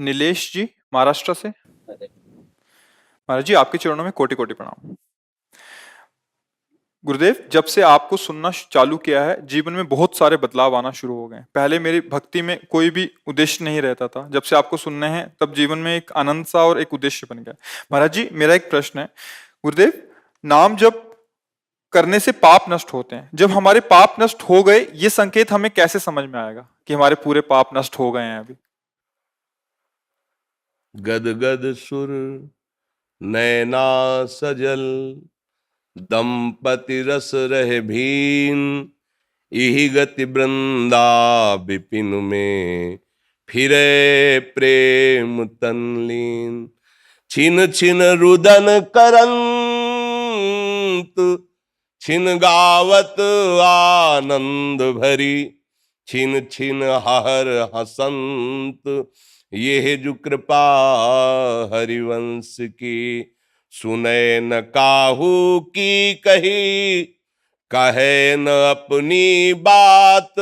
नीलेश जी, महाराष्ट्र से। महाराज जी, आपके चरणों में कोटि कोटि प्रणाम। गुरुदेव, जब से आपको सुनना चालू किया है, जीवन में बहुत सारे बदलाव आना शुरू हो गए हैं। पहले मेरी भक्ति में कोई भी उद्देश्य नहीं रहता था। जब से आपको सुनने हैं, तब जीवन में एक आनंद सा और एक उद्देश्य बन गया। महाराज जी, मेरा एक प्रश्न है। गुरुदेव, नाम जप करने से पाप नष्ट होते हैं। जब हमारे पाप नष्ट हो गए, ये संकेत हमें कैसे समझ में आएगा कि हमारे पूरे पाप नष्ट हो गए हैं अभी? गद गद सुर नैना सजल, दंपति रस रहे भीन। इहि गति वृंदा विपिन में, फिरे प्रेम तनलीन। छिन छिन रुदन करंत, छिन गावत आनंद भरी। छिन छिन हर हसंत, ये जो कृपा हरिवंश की। सुने न काहू की कही, कहे न अपनी बात।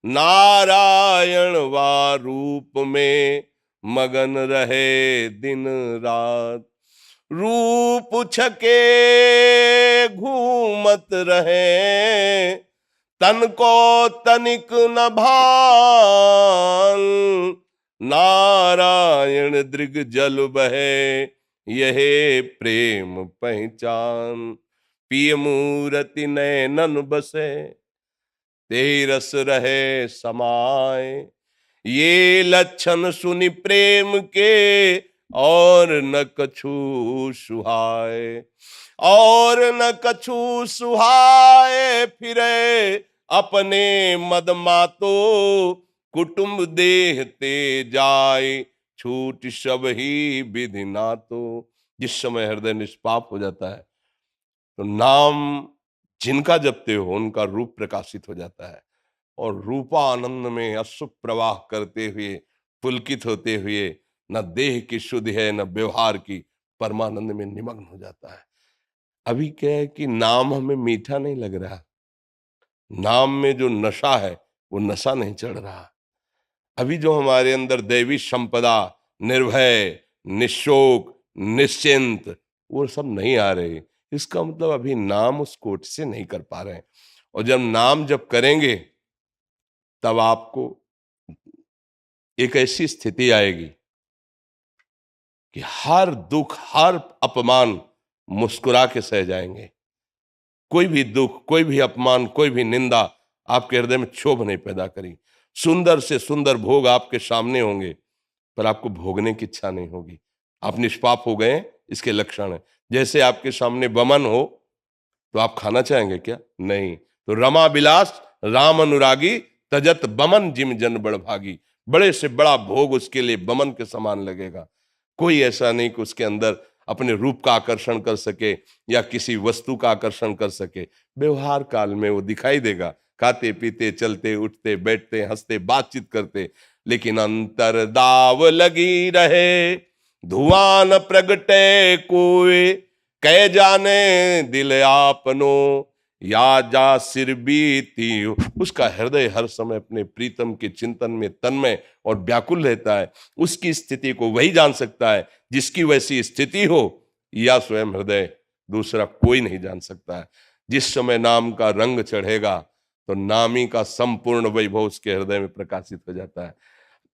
नारायण वा रूप में, मगन रहे दिन रात। रूप छके घूमत रहे, तन को तनिक न भान। नारायण दृग जल बहे, यहे प्रेम पहचान। पिय मूरति नैनन बसे, तेरस रहे समाए। ये लक्षण सुनि प्रेम के, और न कछु सुहाए। और न कछु सुहाए, फिरे अपने मद मातो। कुटुंब देहते जाए, छूट सब ही विधि नातो। जिस समय हृदय निष्पाप हो जाता है, तो नाम जिनका जपते हो उनका रूप प्रकाशित हो जाता है, और रूपानंद में अश्रु प्रवाह करते हुए, पुलकित होते हुए, न देह की शुद्धि है न व्यवहार की, परमानंद में निमग्न हो जाता है। अभी क्या है कि नाम हमें मीठा नहीं लग रहा, नाम में जो नशा है वो नशा नहीं चढ़ रहा। अभी जो हमारे अंदर दैवी संपदा, निर्भय, निशोक, निश्चिंत, वो सब नहीं आ रहे। इसका मतलब अभी नाम उस कोट से नहीं कर पा रहे हैं। और जब नाम जब करेंगे, तब आपको एक ऐसी स्थिति आएगी कि हर दुख, हर अपमान मुस्कुरा के सह जाएंगे। कोई भी दुख, कोई भी अपमान, कोई भी निंदा आपके हृदय में क्षोभ नहीं पैदा करी। सुंदर से सुंदर भोग आपके सामने होंगे, पर आपको भोगने की इच्छा नहीं होगी। आप निष्पाप हो गए, इसके लक्षण है। जैसे आपके सामने बमन हो, तो आप खाना चाहेंगे क्या? नहीं। तो रमा बिलास राम अनुरागी, तजत बमन जिम जन बड़ भागी। बड़े से बड़ा भोग उसके लिए बमन के समान लगेगा। कोई ऐसा नहीं कि उसके अंदर अपने रूप का आकर्षण कर सके या किसी वस्तु का आकर्षण कर सके। व्यवहार काल में वो दिखाई देगा, खाते पीते, चलते उठते, बैठते, हंसते, बातचीत करते, लेकिन अंतर दाव लगी रहे। धुआं न प्रगटे कोई, कै जाने दिल आपनो। या जा सिर बीती, उसका हृदय हर समय अपने प्रीतम के चिंतन में तन्मय और व्याकुल रहता है। उसकी स्थिति को वही जान सकता है जिसकी वैसी स्थिति हो, या स्वयं हृदय, दूसरा कोई नहीं जान सकता है। जिस समय नाम का रंग चढ़ेगा, तो नामी का संपूर्ण वैभव उसके हृदय में प्रकाशित हो जाता है।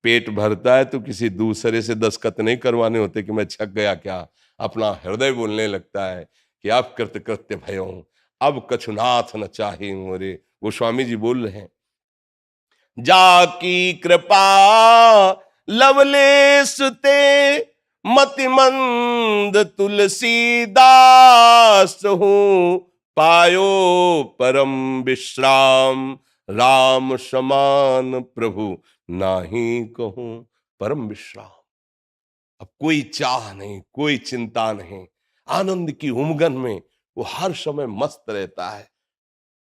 पेट भरता है तो किसी दूसरे से दस्तखत नहीं करवाने होते कि मैं छक गया क्या। अपना हृदय बोलने लगता है कि अब कृत कृत्य भयो, अब कछुनाथ न चाहे मोरे। गोस्वामी जी बोल रहे हैं, जाकी कृपा लवलेश ते, मति मंद तुलसीदास हूँ। पायो परम विश्राम, राम समान प्रभु नाही कहूं। परम विश्राम, अब कोई चाह नहीं, कोई चिंता नहीं, आनंद की उमगन में वो हर समय मस्त रहता है।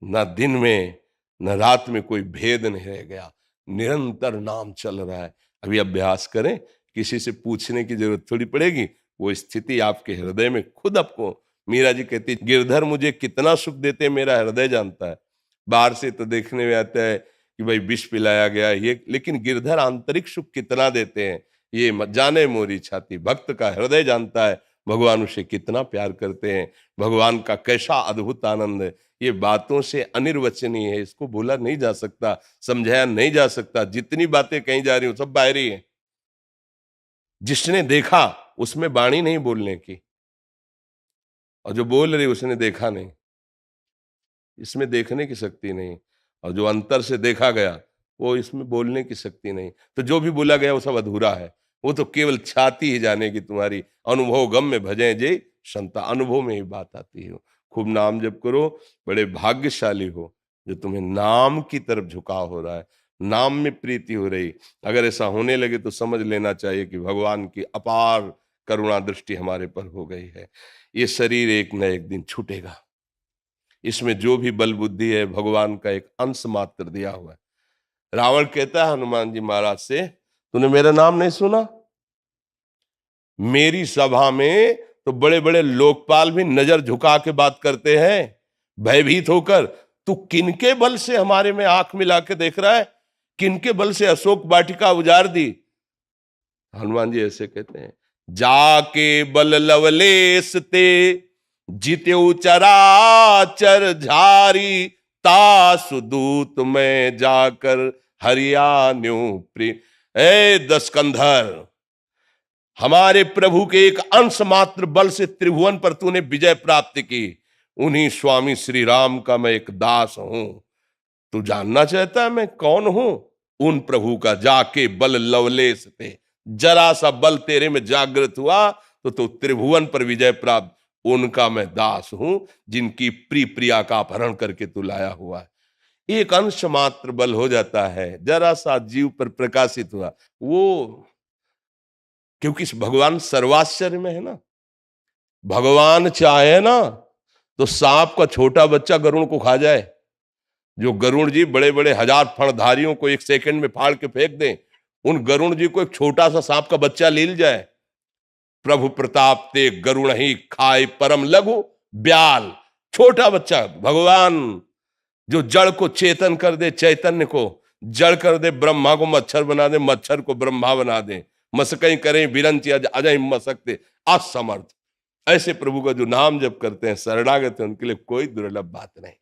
न दिन में न रात में कोई भेद नहीं रह गया, निरंतर नाम चल रहा है। अभी अभ्यास करें, किसी से पूछने की जरूरत थोड़ी पड़ेगी, वो स्थिति आपके हृदय में खुद आपको। मीरा जी कहती, गिरधर मुझे कितना सुख देते मेरा हृदय जानता है। बाहर से तो देखने में आता है कि भाई विष पिलाया गया ये, लेकिन गिरधर आंतरिक सुख कितना देते हैं, ये मत जाने मोरी छाती। भक्त का हृदय जानता है भगवान उसे कितना प्यार करते हैं, भगवान का कैसा अद्भुत आनंद है। ये बातों से अनिर्वचनीय है, इसको बोला नहीं जा सकता, समझाया नहीं जा सकता। जितनी बातें कही जा रही हो सब बाहरी है। जिसने देखा उसमें वाणी नहीं बोलने की, और जो बोल रही उसने देखा नहीं, इसमें देखने की शक्ति नहीं। और जो अंतर से देखा गया वो इसमें बोलने की शक्ति नहीं। तो जो भी बोला गया वो सब अधूरा है। वो तो केवल छाती ही जानेगी तुम्हारी। अनुभव गम में भजे जे संता, अनुभव में ही बात आती है। खूब नाम जप करो, बड़े भाग्यशाली हो जो तुम्हें नाम की तरफ झुकाव हो रहा है, नाम में प्रीति हो रही। अगर ऐसा होने लगे तो समझ लेना चाहिए कि भगवान की अपार करुणा दृष्टि हमारे पर हो गई है। ये शरीर एक न एक दिन छूटेगा, इसमें जो भी बल बुद्धि है भगवान का एक अंश मात्र दिया हुआ है। रावण कहता है हनुमान जी महाराज से, तूने मेरा नाम नहीं सुना? मेरी सभा में तो बड़े बड़े लोकपाल भी नजर झुका के बात करते हैं, भयभीत होकर। तू किनके बल से हमारे में आंख मिला के देख रहा है? किनके बल से अशोक वाटिका उजाड़ दी? हनुमान जी ऐसे कहते हैं, जाके बल लवलेश ते जित्यो चराचर झारी, तासु दूत में जाकर हरियाण्यो प्रिय। ए दस्कंधर, हमारे प्रभु के एक अंश मात्र बल से त्रिभुवन पर तूने विजय प्राप्त की। उन्हीं स्वामी श्री राम का मैं एक दास हूं। तू जानना चाहता है मैं कौन हूं? उन प्रभु का जाके बल लवलेश थे, जरा सा बल तेरे में जागृत हुआ तो तू त्रिभुवन पर विजय प्राप्त। उनका मैं दास हूं जिनकी प्रिय प्रिया का अपहरण करके तू लाया हुआ है। एक अंश मात्र बल हो जाता है, जरा सा जीव पर प्रकाशित हुआ वो, क्योंकि भगवान सर्वाश्चर्य में है ना। भगवान चाहे ना तो सांप का छोटा बच्चा गरुड़ को खा जाए। जो गरुड़ जी बड़े बड़े हजार फणधारियों को एक सेकंड में फाड़ के फेंक दें, उन गरुड़ जी को एक छोटा सा सांप का बच्चा लील जाए। प्रभु प्रताप ते गरुण ही खाए परम लघु ब्याल। छोटा बच्चा भगवान जो जड़ को चेतन कर दे, चैतन्य को जड़ कर दे, ब्रह्मा को मच्छर बना दे, मच्छर को ब्रह्मा बना दे, मसकई करें बिरंची अजय मसकते असमर्थ। ऐसे प्रभु का जो नाम जप करते हैं, शरणागत है, उनके लिए कोई दुर्लभ बात नहीं।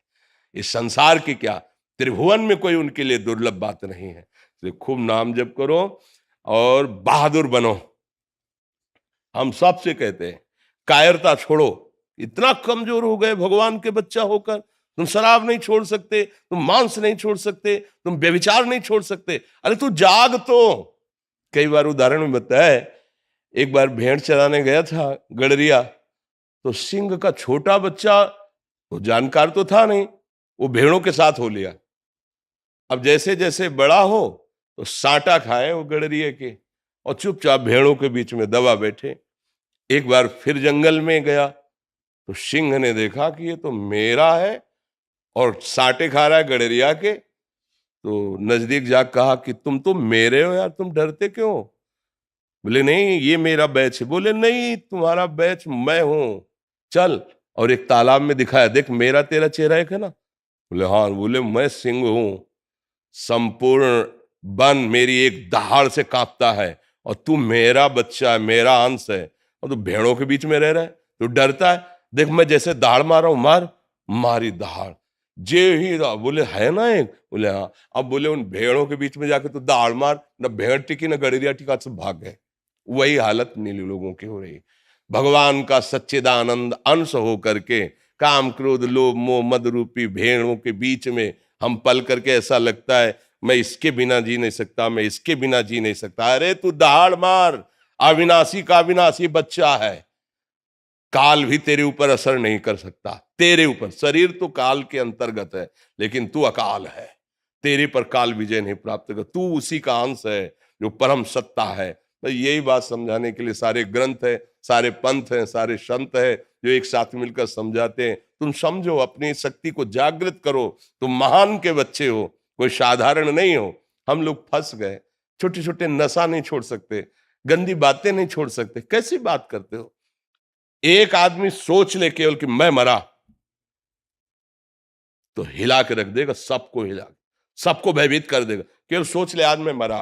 इस संसार की क्या, त्रिभुवन में कोई उनके लिए दुर्लभ बात नहीं है। तो खूब नाम जप करो और बहादुर बनो। हम सबसे कहते हैं कायरता छोड़ो। इतना कमजोर हो गए भगवान के बच्चा होकर, तुम शराब नहीं छोड़ सकते, तुम मांस नहीं छोड़ सकते, तुम व्यभिचार नहीं छोड़ सकते। अरे तू जाग तो। कई बार उदाहरण में बताया है, एक बार भेड़ चराने गया था गडरिया, तो सिंह का छोटा बच्चा, तो जानकार तो था नहीं, वो भेड़ों के साथ हो लिया। अब जैसे जैसे बड़ा हो तो साटा खाए वो गडरिये के, और चुपचाप भेड़ों के बीच में दबा बैठे। एक बार फिर जंगल में गया तो सिंह ने देखा कि ये तो मेरा है और साटे खा रहा है गडरिया के। तो नजदीक जा कहा कि तुम तो मेरे हो यार, तुम डरते क्यों? बोले नहीं ये मेरा बैच है। बोले नहीं तुम्हारा बैच मैं हूं, चल। और एक तालाब में दिखाया, देख मेरा तेरा चेहरा एक है ना। बोले हाँ। बोले मैं सिंह हूं, संपूर्ण वन मेरी एक दहाड़ से कांपता है, और तू मेरा बच्चा है, मेरा अंश है, और तू भेड़ों के बीच में रह रहा है, तू डरता है। देख मैं जैसे दहाड़ मार रहा हूं, मार मारी दहाड़ जे ही। बोले है ना एक? बोले हाँ। अब बोले उन भेड़ों के बीच में जाके तू दहाड़ मार, न भेड़ टिकी न गड़रिया टिका, सब भाग गए। वही हालत नीली लोगों की हो रही। भगवान का सच्चिदानंद अंश हो करके काम क्रोध लोभ मोह मद रूपी भेड़ों के बीच में हम पल करके ऐसा लगता है मैं इसके बिना जी नहीं सकता, मैं इसके बिना जी नहीं सकता। अरे तू दहाड़ मार, अविनाशी का अविनाशी बच्चा है। काल भी तेरे ऊपर असर नहीं कर सकता, तेरे ऊपर। शरीर तो काल के अंतर्गत है, लेकिन तू अकाल है, तेरे पर काल विजय नहीं प्राप्त कर। तू उसी का अंश है जो परम सत्ता है। तो यही बात समझाने के लिए सारे ग्रंथ है, सारे पंथ हैं, सारे संत है जो एक साथ मिलकर समझाते हैं। तुम समझो, अपनी शक्ति को जागृत करो। तुम महान के बच्चे हो, कोई साधारण नहीं हो। हम लोग फंस गए, छोटे छोटे नशा नहीं छोड़ सकते, गंदी बातें नहीं छोड़ सकते। कैसी बात करते हो? एक आदमी सोच ले केवल कि मैं मरा, तो हिला के रख देगा, सबको हिला, सबको भयभीत कर देगा। केवल सोच ले आज मैं मरा,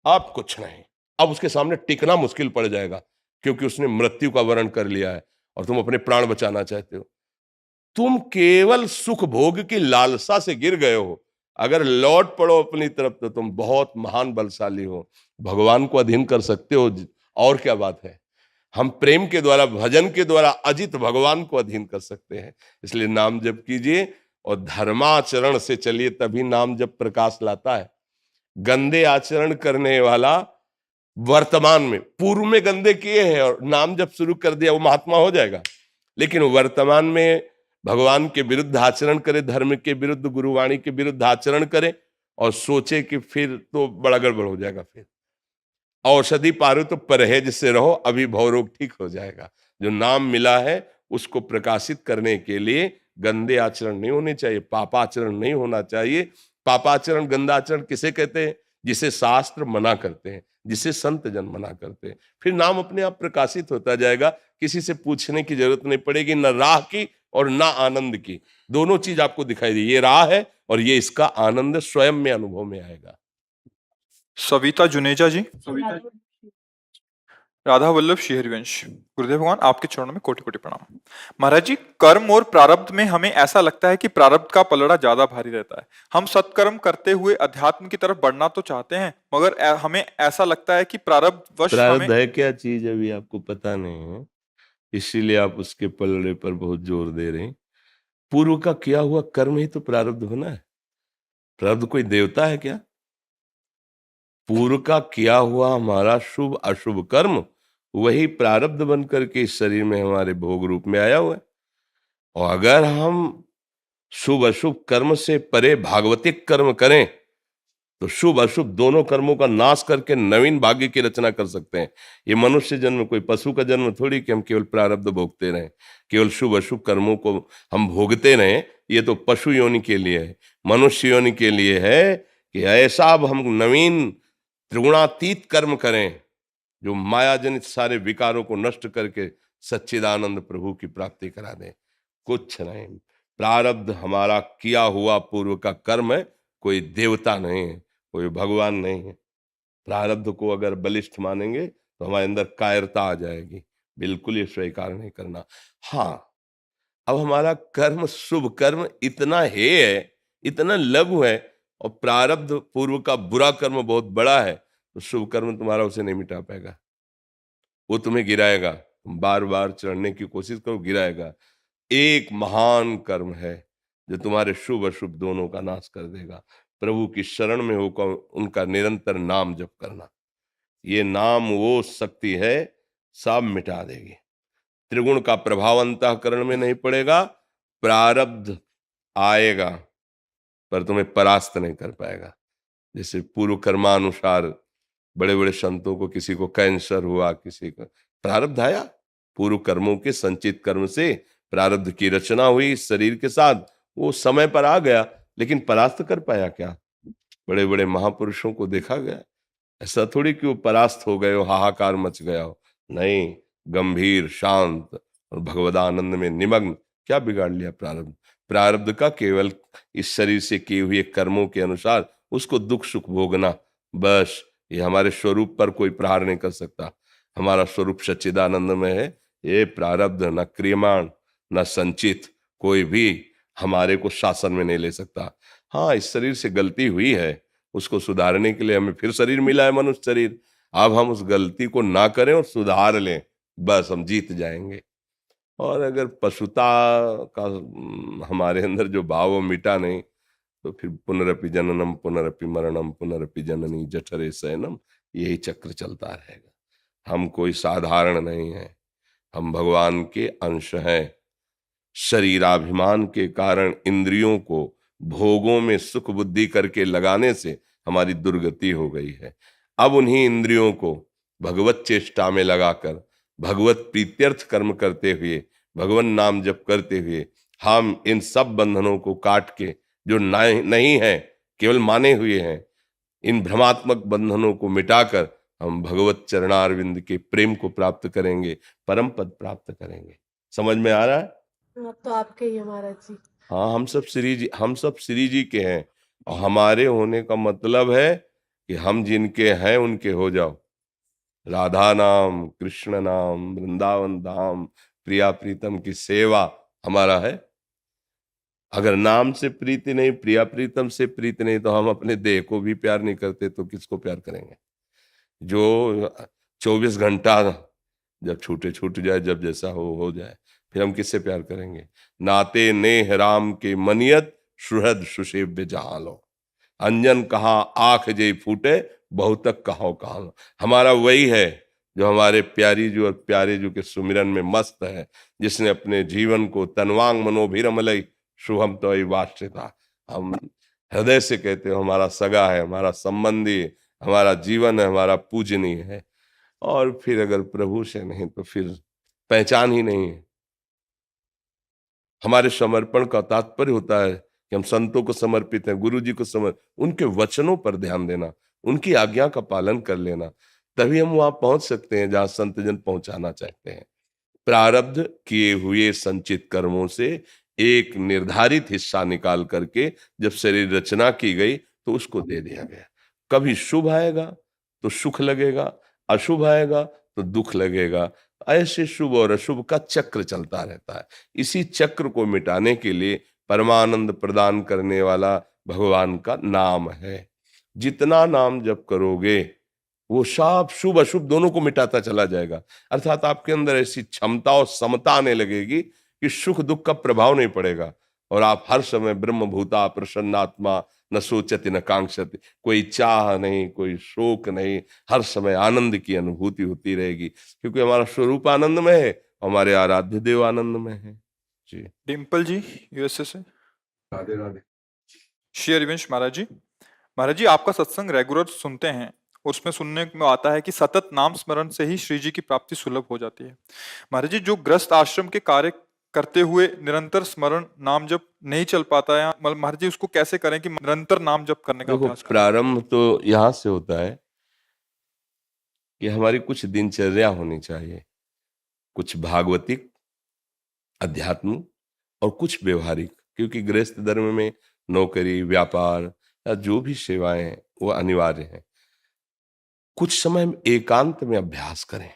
अब कुछ नहीं। अब उसके सामने टिकना मुश्किल पड़ जाएगा, क्योंकि उसने मृत्यु का वर्ण कर लिया है और तुम अपने प्राण बचाना चाहते हो। तुम केवल सुख भोग की लालसा से गिर गए हो। अगर लौट पड़ो अपनी तरफ तो तुम बहुत महान बलशाली हो, भगवान को अधीन कर सकते हो। और क्या बात है, हम प्रेम के द्वारा, भजन के द्वारा अजित भगवान को अधीन कर सकते हैं। इसलिए नाम जप कीजिए और धर्माचरण से चलिए, तभी नाम जप प्रकाश लाता है। गंदे आचरण करने वाला वर्तमान में, पूर्व में गंदे किए हैं और नाम जब शुरू कर दिया वो महात्मा हो जाएगा, लेकिन वर्तमान में भगवान के विरुद्ध आचरण करे, धर्म के विरुद्ध, गुरुवाणी के विरुद्ध आचरण करे और सोचे कि फिर तो बड़ा गड़बड़ हो जाएगा। फिर औषधि पारो तो परहेज से रहो, अभी भवरोग ठीक हो जाएगा। जो नाम मिला है उसको प्रकाशित करने के लिए गंदे आचरण नहीं होने चाहिए, पापाचरण नहीं होना चाहिए। पापाचरण, गंदा आचरण किसे कहते हैं? जिसे शास्त्र मना करते हैं, जिसे संत जन मना करते हैं। फिर नाम अपने आप प्रकाशित होता जाएगा, किसी से पूछने की जरूरत नहीं पड़ेगी, न राह की और ना आनंद की। दोनों चीज आपको दिखाई दी, ये राह है और ये इसका आनंद स्वयं में अनुभव में आएगा। सविता जुनेजा जी, राधा वल्लभ श्री हरिवंश। गुरुदेव भगवान आपके चरणों में कोटि कोटि प्रणाम। महाराज जी, कर्म और प्रारब्ध में हमें ऐसा लगता है कि प्रारब्ध का पलड़ा ज्यादा भारी रहता है। हम सत्कर्म करते हुए अध्यात्म की तरफ बढ़ना तो चाहते हैं, मगर हमें ऐसा लगता है कि प्रारब्ध वश हमें। प्रारब्ध है क्या चीज अभी आपको पता नहीं है, इसीलिए आप उसके पलड़े पर बहुत जोर दे रहे हैं। पूर्व का किया हुआ कर्म ही तो प्रारब्ध होना है। प्रारब्ध कोई देवता है क्या? पूर्व का किया हुआ हमारा शुभ अशुभ कर्म वही प्रारब्ध बन करके इस शरीर में हमारे भोग रूप में आया हुआ है। और अगर हम शुभ अशुभ कर्म से परे भागवतिक कर्म करें तो शुभ अशुभ दोनों कर्मों का नाश करके नवीन भाग्य की रचना कर सकते हैं। ये मनुष्य जन्म कोई पशु का जन्म थोड़ी कि हम केवल प्रारब्ध भोगते रहें, केवल शुभ अशुभ कर्मों को हम भोगते रहें। ये तो पशु योनि के लिए है। मनुष्य योनि के लिए है कि ऐसा अब हम नवीन त्रिगुणातीत कर्म करें जो माया जनित सारे विकारों को नष्ट करके सच्चिदानंद प्रभु की प्राप्ति करा दें। कुछ नहीं, प्रारब्ध हमारा किया हुआ पूर्व का कर्म है, कोई देवता नहीं है, कोई भगवान नहीं है। प्रारब्ध को अगर बलिष्ठ मानेंगे तो हमारे अंदर कायरता आ जाएगी, बिल्कुल ये स्वीकार नहीं करना। हाँ, अब हमारा कर्म, शुभ कर्म इतना है, इतना लघु है, और प्रारब्ध पूर्व का बुरा कर्म बहुत बड़ा है, तो शुभ कर्म तुम्हारा उसे नहीं मिटा पाएगा, वो तुम्हें गिराएगा। बार बार चढ़ने की कोशिश करो, गिराएगा। एक महान कर्म है जो तुम्हारे शुभ अशुभ दोनों का नाश कर देगा। प्रभु की शरण में होकर उनका निरंतर नाम जप करना, ये नाम वो शक्ति है, सब मिटा देगी। त्रिगुण का प्रभाव अंतःकरण में नहीं पड़ेगा, प्रारब्ध आएगा पर तुम्हें परास्त नहीं कर पाएगा। जैसे पूर्व कर्मानुसार बड़े बड़े संतों को, किसी को कैंसर हुआ, किसी को प्रारब्ध आया, पूर्व कर्मों के संचित कर्म से प्रारब्ध की रचना हुई इस शरीर के साथ, वो समय पर आ गया, लेकिन परास्त कर पाया क्या? बड़े बड़े महापुरुषों को देखा गया, ऐसा थोड़ी कि वो परास्त हो गए हो, हाहाकार मच गया हो। नहीं, गंभीर, शांत और भगवदानंद में निमग्न। क्या बिगाड़ लिया प्रारब्ध? प्रारब्ध का केवल इस शरीर से किए हुए कर्मों के अनुसार उसको दुख सुख भोगना, बस। ये हमारे स्वरूप पर कोई प्रहार नहीं कर सकता। हमारा स्वरूप सच्चिदानंद में है। ये प्रारब्ध न क्रियमाण न संचित कोई भी हमारे को शासन में नहीं ले सकता। हाँ, इस शरीर से गलती हुई है, उसको सुधारने के लिए हमें फिर शरीर मिला है, मनुष्य शरीर। अब हम उस गलती को ना करें और सुधार लें, बस हम जीत जाएंगे। और अगर पशुता का हमारे अंदर जो भाव मिटा नहीं, तो फिर पुनरपि जननम पुनरपि मरणम पुनरपि जननी जठरे शयनम, यही चक्र चलता रहेगा। हम कोई साधारण नहीं है, हम भगवान के अंश हैं। शरीराभिमान के कारण इंद्रियों को भोगों में सुख बुद्धि करके लगाने से हमारी दुर्गति हो गई है। अब उन्हीं इंद्रियों को भगवत चेष्टा में लगाकर, भगवत प्रीत्यर्थ कर्म करते हुए, भगवान नाम जप करते हुए, हम इन सब बंधनों को काट के, जो नहीं है, केवल माने हुए हैं, इन भ्रमात्मक बंधनों को मिटाकर हम भगवत चरणारविंद के प्रेम को प्राप्त करेंगे, परम पद प्राप्त करेंगे। समझ में आ रहा है? अब तो आपके ही है महाराज जी। हाँ, हम सब श्री जी के हैं, और हमारे होने का मतलब है कि हम जिनके हैं उनके हो जाओ। राधा नाम, कृष्ण नाम, वृंदावन धाम, प्रिया प्रीतम की सेवा हमारा है। अगर नाम से प्रीति नहीं, प्रिया प्रीतम से प्रीति नहीं, तो हम अपने देह को भी प्यार नहीं करते तो किसको प्यार करेंगे? जो 24 घंटा जब छूट जाए, जब जैसा हो जाए, फिर हम किससे प्यार करेंगे? नाते नेह राम के मनियत, सुहृद सुसेव्य जहां लो। अंजन कहा आंख जय फूटे, बहुतक कहो कहा। हमारा वही है जो हमारे प्यारी जो और प्यारे जो के सुमिरन में मस्त है, जिसने अपने जीवन को तनवांग मनोभिरमलई शुभम तो वाश्रिता। हम हृदय से कहते हो हमारा सगा है, हमारा संबंधी, हमारा जीवन है, हमारा पूजनीय है। और फिर अगर प्रभु से नहीं तो फिर पहचान ही नहीं है। हमारे समर्पण का तात्पर्य होता है कि हम संतों को समर्पित हैं, गुरु जी को उनके वचनों पर ध्यान देना, उनकी आज्ञा का पालन कर लेना, तभी हम वहां पहुंच सकते हैं जहां संत जन पहुंचाना चाहते हैं। प्रारब्ध किए हुए संचित कर्मों से एक निर्धारित हिस्सा निकाल करके जब शरीर रचना की गई तो उसको दे दिया गया। कभी शुभ आएगा तो सुख लगेगा, अशुभ आएगा तो दुख लगेगा। ऐसे शुभ और अशुभ का चक्र चलता रहता है। इसी चक्र को मिटाने के लिए परमानंद प्रदान करने वाला भगवान का नाम है। जितना नाम जप करोगे वो सब शुभ अशुभ दोनों को मिटाता चला जाएगा। अर्थात आपके अंदर ऐसी क्षमता और समता आने लगेगी कि सुख दुख का प्रभाव नहीं पड़ेगा और आप हर समय ब्रह्मभूता प्रसन्नात्मा, न सोचति न कांक्षति। कोई चाह नहीं, कोई शोक नहीं, हर समय आनंद की अनुभूति होती रहेगी, क्योंकि हमारा स्वरूप आनंद में है, हमारे आराध्य देव आनंद में है। जी, डिम्पल जी यूएसए से। राधे राधे। श्री हरिवंश महाराज जी, महाराज जी आपका सत्संग रेगुलर सुनते हैं और उसमें सुनने में आता है कि सतत नाम स्मरण से ही श्री जी की प्राप्ति सुलभ हो जाती है। महाराज जी जो गृहस्थ आश्रम के कार्य करते हुए निरंतर स्मरण नाम जप नहीं चल पाता है, महाराज जी उसको कैसे करें कि निरंतर नाम जप करने का देखो, अभ्यास करें? प्रारंभ तो यहां से होता है कि हमारी कुछ दिनचर्या होनी चाहिए, कुछ भागवतिक, अध्यात्म और कुछ व्यवहारिक। क्योंकि गृहस्थ धर्म में नौकरी, व्यापार या जो भी सेवाएं हैं वो अनिवार्य है। कुछ समय एकांत में अभ्यास करें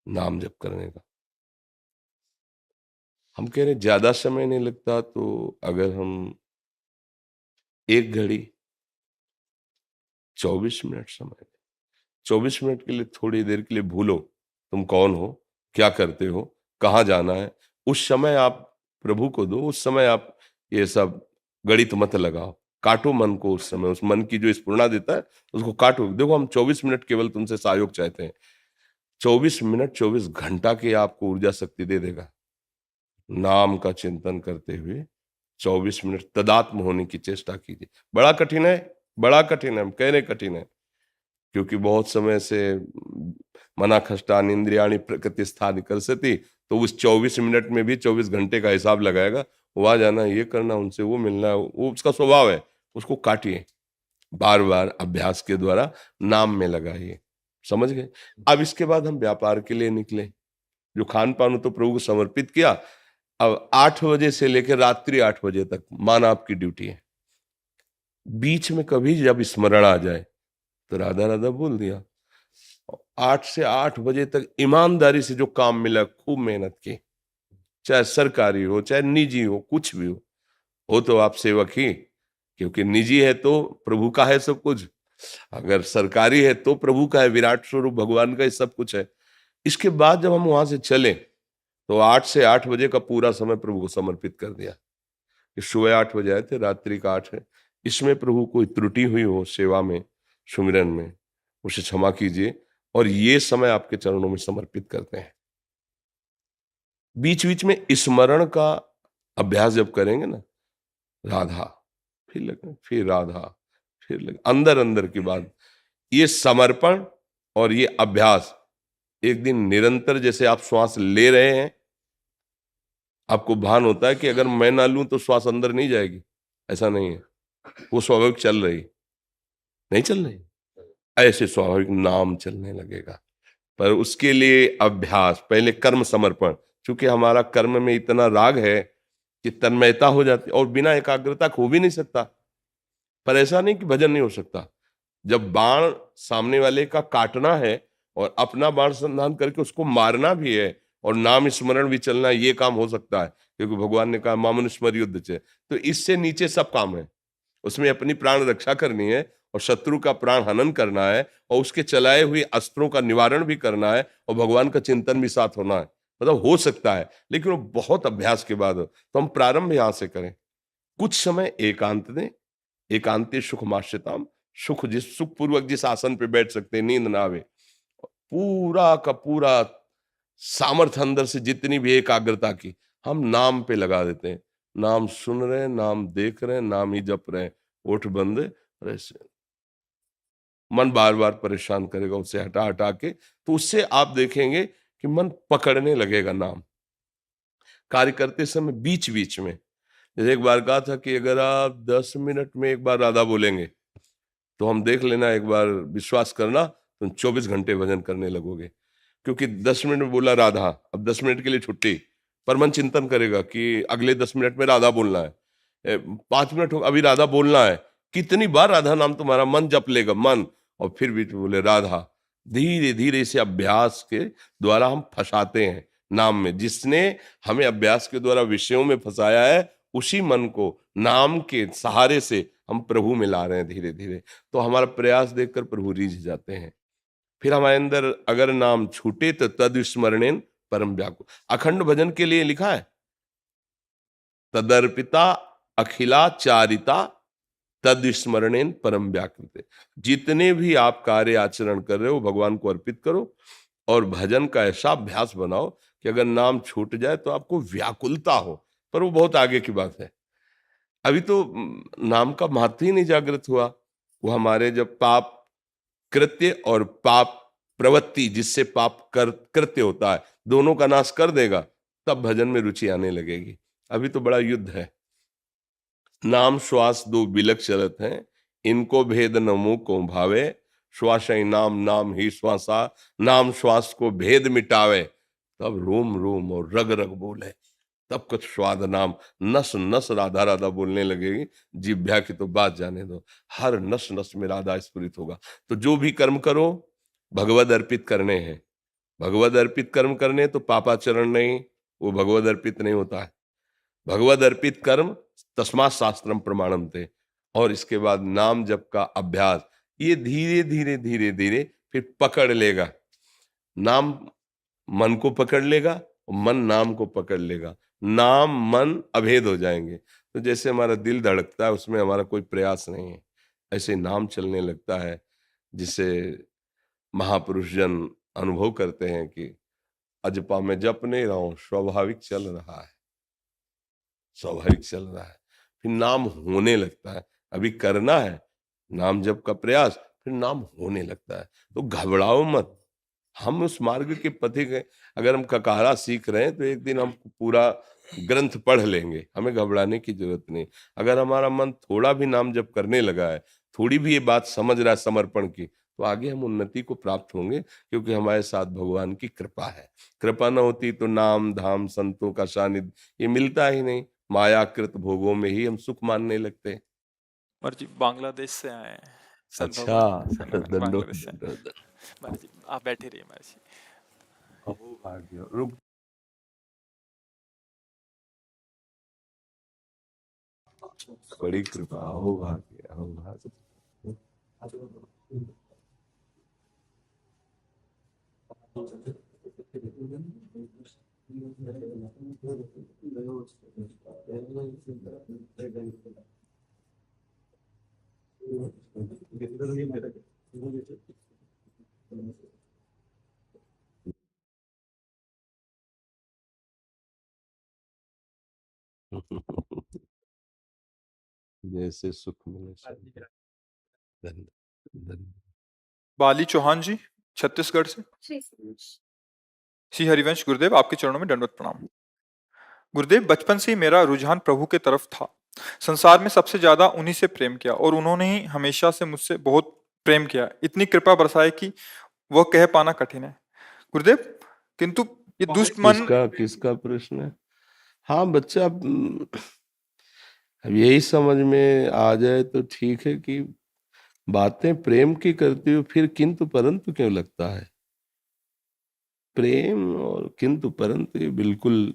नाम जप करने का। हम कह रहे ज्यादा समय नहीं लगता, तो अगर हम 1 घड़ी 24 मिनट समय, 24 मिनट के लिए थोड़ी देर के लिए भूलो तुम कौन हो, क्या करते हो, कहाँ जाना है। उस समय आप प्रभु को दो। उस समय आप ये सब गणित मत लगाओ, काटो मन को। उस समय उस मन की जो स्फुरणा देता है उसको काटो। देखो, हम 24 मिनट केवल तुमसे सहयोग चाहते हैं। 24 मिनट 24 घंटा की आपको ऊर्जा शक्ति दे देगा। नाम का चिंतन करते हुए 24 मिनट तदात्म होने की चेष्टा कीजिए। बड़ा कठिन है, बड़ा कठिन है, हम कह रहे कठिन है, क्योंकि बहुत समय से मना खष्टान इंद्रियाणी प्रकृति स्थान करसती, तो उस 24 मिनट में भी 24 घंटे का हिसाब लगाएगा। वहां जाना, ये करना, उनसे वो मिलना, वो उसका स्वभाव है। उसको काटिए, बार बार अभ्यास के द्वारा नाम में लगाइए। समझ गए? अब इसके बाद हम व्यापार के लिए निकले। जो खान पान तो प्रभु को समर्पित किया। अब 8 बजे से लेकर रात्रि 8 बजे तक माना आपकी ड्यूटी है। बीच में कभी जब स्मरण आ जाए तो राधा राधा बोल दिया। 8 से 8 बजे तक ईमानदारी से जो काम मिला, खूब मेहनत की, चाहे सरकारी हो चाहे निजी हो, कुछ भी हो तो आप सेवक ही। क्योंकि निजी है तो प्रभु का है सब कुछ, अगर सरकारी है तो प्रभु का है, विराट स्वरूप भगवान का ही सब कुछ है। इसके बाद जब हम वहां से चले तो 8 से 8 बजे का पूरा समय प्रभु को समर्पित कर दिया। कि सुबह 8 बजे आए थे, रात्रि का 8 है। इसमें प्रभु कोई त्रुटि हुई हो सेवा में, सुमिरन में, उसे क्षमा कीजिए और ये समय आपके चरणों में समर्पित करते हैं। बीच बीच में स्मरण का अभ्यास जब करेंगे ना, राधा फिर लगे, फिर राधा फिर लगे, अंदर अंदर की बात, ये समर्पण और ये अभ्यास एक दिन निरंतर, जैसे आप श्वास ले रहे हैं, आपको भान होता है कि अगर मैं ना लूं तो श्वास अंदर नहीं जाएगी, ऐसा नहीं है। वो स्वाभाविक चल रही, नहीं चल रही, ऐसे स्वाभाविक नाम चलने लगेगा। पर उसके लिए अभ्यास, पहले कर्म समर्पण। क्योंकि हमारा कर्म में इतना राग है कि तन्मयता हो जाती है और बिना एकाग्रता हो भी नहीं सकता। पर ऐसा नहीं कि भजन नहीं हो सकता। जब बाण सामने वाले का काटना है, और अपना बाण संधान करके उसको मारना भी है और नाम स्मरण भी चलना है, ये काम हो सकता है, क्योंकि भगवान ने कहा मामन स्मर युद्ध चे। तो इससे नीचे सब काम है, उसमें अपनी प्राण रक्षा करनी है और शत्रु का प्राण हनन करना है और उसके चलाए हुए अस्त्रों का निवारण भी करना है और भगवान का चिंतन भी साथ होना है। मतलब हो सकता है, लेकिन वो बहुत अभ्यास के बाद हो। तो हम प्रारंभ यहां से करें, कुछ समय एकांत दें, एकांते सुख माश्यताम, सुख पूर्वक जिस आसन पे बैठ सकते हैं, नींद ना आवे, पूरा का पूरा सामर्थ्य अंदर से जितनी भी एकाग्रता की हम नाम पे लगा देते हैं। नाम सुन रहे हैं, नाम देख रहे हैं, नाम ही जप रहे हैं, ओठ बंद ऐसे। मन बार बार परेशान करेगा, उससे हटा हटा के, तो उससे आप देखेंगे कि मन पकड़ने लगेगा नाम। कार्य करते समय बीच बीच में, जैसे एक बार कहा था कि अगर आप 10 मिनट में एक बार राधा बोलेंगे तो हम देख लेना, एक बार विश्वास करना, तुम 24 घंटे भजन करने लगोगे। क्योंकि 10 मिनट में बोला राधा, अब 10 मिनट के लिए छुट्टी, पर मन चिंतन करेगा कि अगले 10 मिनट में राधा बोलना है, 5 मिनट हो अभी राधा बोलना है, कितनी बार राधा नाम तुम्हारा मन जप लेगा मन, और फिर भी तो बोले राधा। धीरे धीरे इसे अभ्यास के द्वारा हम फंसाते हैं नाम में। जिसने हमें अभ्यास के द्वारा विषयों में फंसाया है, उसी मन को नाम के सहारे से हम प्रभु में ला रहे हैं धीरे धीरे। तो हमारा प्रयास देखकर प्रभु रीझ जाते हैं। फिर हमारे अंदर अगर नाम छूटे तो तद स्मरणेन परम व्याकुल। अखंड भजन के लिए लिखा है, तदर्पिता अखिलाचारिता तद स्मरणेन परम व्याकृत। जितने भी आप कार्य आचरण कर रहे हो भगवान को अर्पित करो और भजन का ऐसा अभ्यास बनाओ कि अगर नाम छूट जाए तो आपको व्याकुलता हो। पर वो बहुत आगे की बात है, अभी तो नाम का महत्व ही नहीं जागृत हुआ। वो हमारे जब पाप कृत्य और पाप प्रवृत्ति, जिससे पाप कृत्य होता है, दोनों का नाश कर देगा, तब भजन में रुचि आने लगेगी। अभी तो बड़ा युद्ध है। नाम श्वास दो बिलक चलत हैं, इनको भेद न मुंह को भावे, श्वास ही नाम नाम ही श्वासा, नाम श्वास को भेद मिटावे, तब रोम रोम और रग रग बोले, तब कुछ स्वाद नाम, नस नस राधा राधा बोलने लगेगी। जिभ्या की तो बात जाने दो, हर नस नस में राधा स्फुरित होगा। तो जो भी कर्म करो भगवद अर्पित करने हैं। भगवद अर्पित कर्म करने तो पापाचरण नहीं, वो भगवद अर्पित नहीं होता है। भगवद अर्पित कर्म तस्मात् शास्त्रम प्रमाणम थे। और इसके बाद नाम जप का अभ्यास, ये धीरे धीरे धीरे धीरे फिर पकड़ लेगा। नाम मन को पकड़ लेगा और मन नाम को पकड़ लेगा। नाम मन अभेद हो जाएंगे। तो जैसे हमारा दिल धड़कता है, उसमें हमारा कोई प्रयास नहीं है, ऐसे नाम चलने लगता है, जिसे महापुरुष जन अनुभव करते हैं कि अजपा में जप नहीं रहा हूं, स्वाभाविक चल रहा है, स्वाभाविक चल रहा है। फिर नाम होने लगता है। अभी करना है नाम जप का प्रयास, फिर नाम होने लगता है। तो घबराओ मत, हम उस मार्ग के पथिक हैं। अगर हम ककारा सीख रहे हैं तो एक दिन हम पूरा ग्रंथ पढ़ लेंगे, हमें घबराने की जरूरत नहीं। अगर हमारा मन थोड़ा भी नाम जप करने लगा है, थोड़ी भी ये बात समझ रहा है समर्पण की, तो आगे हम उन्नति को प्राप्त होंगे, क्योंकि हमारे साथ भगवान की कृपा है। कृपा न होती तो नाम धाम संतों का सानिध्य ये मिलता ही नहीं। मायाकृत भोगों में ही हम सुख मानने लगते हैं। महाराज जी बांग्लादेश से आए हैं संत अच्छा, भगवान, संत भगवान दंडो बांग्लादेश से आए हैं। महाराज जी आप बैठे रहिए महाराज जी। रुक, बड़ी कृपा हो भाग्य, हो भाग्य। जैसे सुख मिले धन्य धन्य। बाली चौहान जी छत्तीसगढ़ से। श्री हरिवंश गुरुदेव, आपके चरणों में दंडवत प्रणाम। गुरुदेव, बचपन से ही मेरा रुझान प्रभु के तरफ था। संसार में सबसे ज्यादा उन्हीं से प्रेम किया और उन्होंने ही हमेशा से मुझसे बहुत प्रेम किया। इतनी कृपा बरसाए कि वह कह पाना कठिन है गुरुदेव, किंतु ये दुष्ट मन। किसका किसका प्रश्न है? हाँ बच्चा, अब यही समझ में आ जाए तो ठीक है कि बातें प्रेम की करती हो, फिर किंतु परंतु क्यों लगता है? प्रेम और किंतु परंतु ये बिल्कुल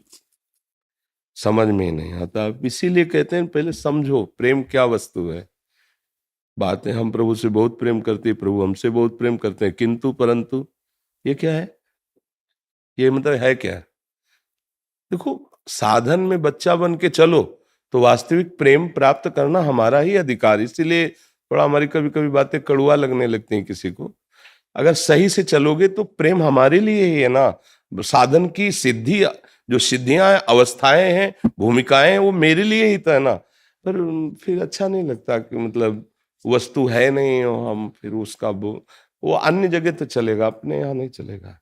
समझ में ही नहीं आता। इसीलिए कहते हैं पहले समझो प्रेम क्या वस्तु है। बातें हम प्रभु से बहुत प्रेम करते हैं, प्रभु हमसे बहुत प्रेम करते हैं, किंतु परंतु ये क्या है? ये मतलब है क्या? देखो, साधन में बच्चा बन के चलो तो वास्तविक प्रेम प्राप्त करना हमारा ही अधिकार। इसीलिए थोड़ा हमारी कभी कभी बातें कड़ुआ लगने लगती हैं किसी को। अगर सही से चलोगे तो प्रेम हमारे लिए ही है ना। साधन की सिद्धि, जो सिद्धियां अवस्थाएं हैं, भूमिकाएं हैं, वो मेरे लिए ही तो है ना। पर फिर अच्छा नहीं लगता कि मतलब वस्तु है नहीं और हम फिर उसका वो अन्य जगह तो चलेगा, अपने यहाँ नहीं चलेगा।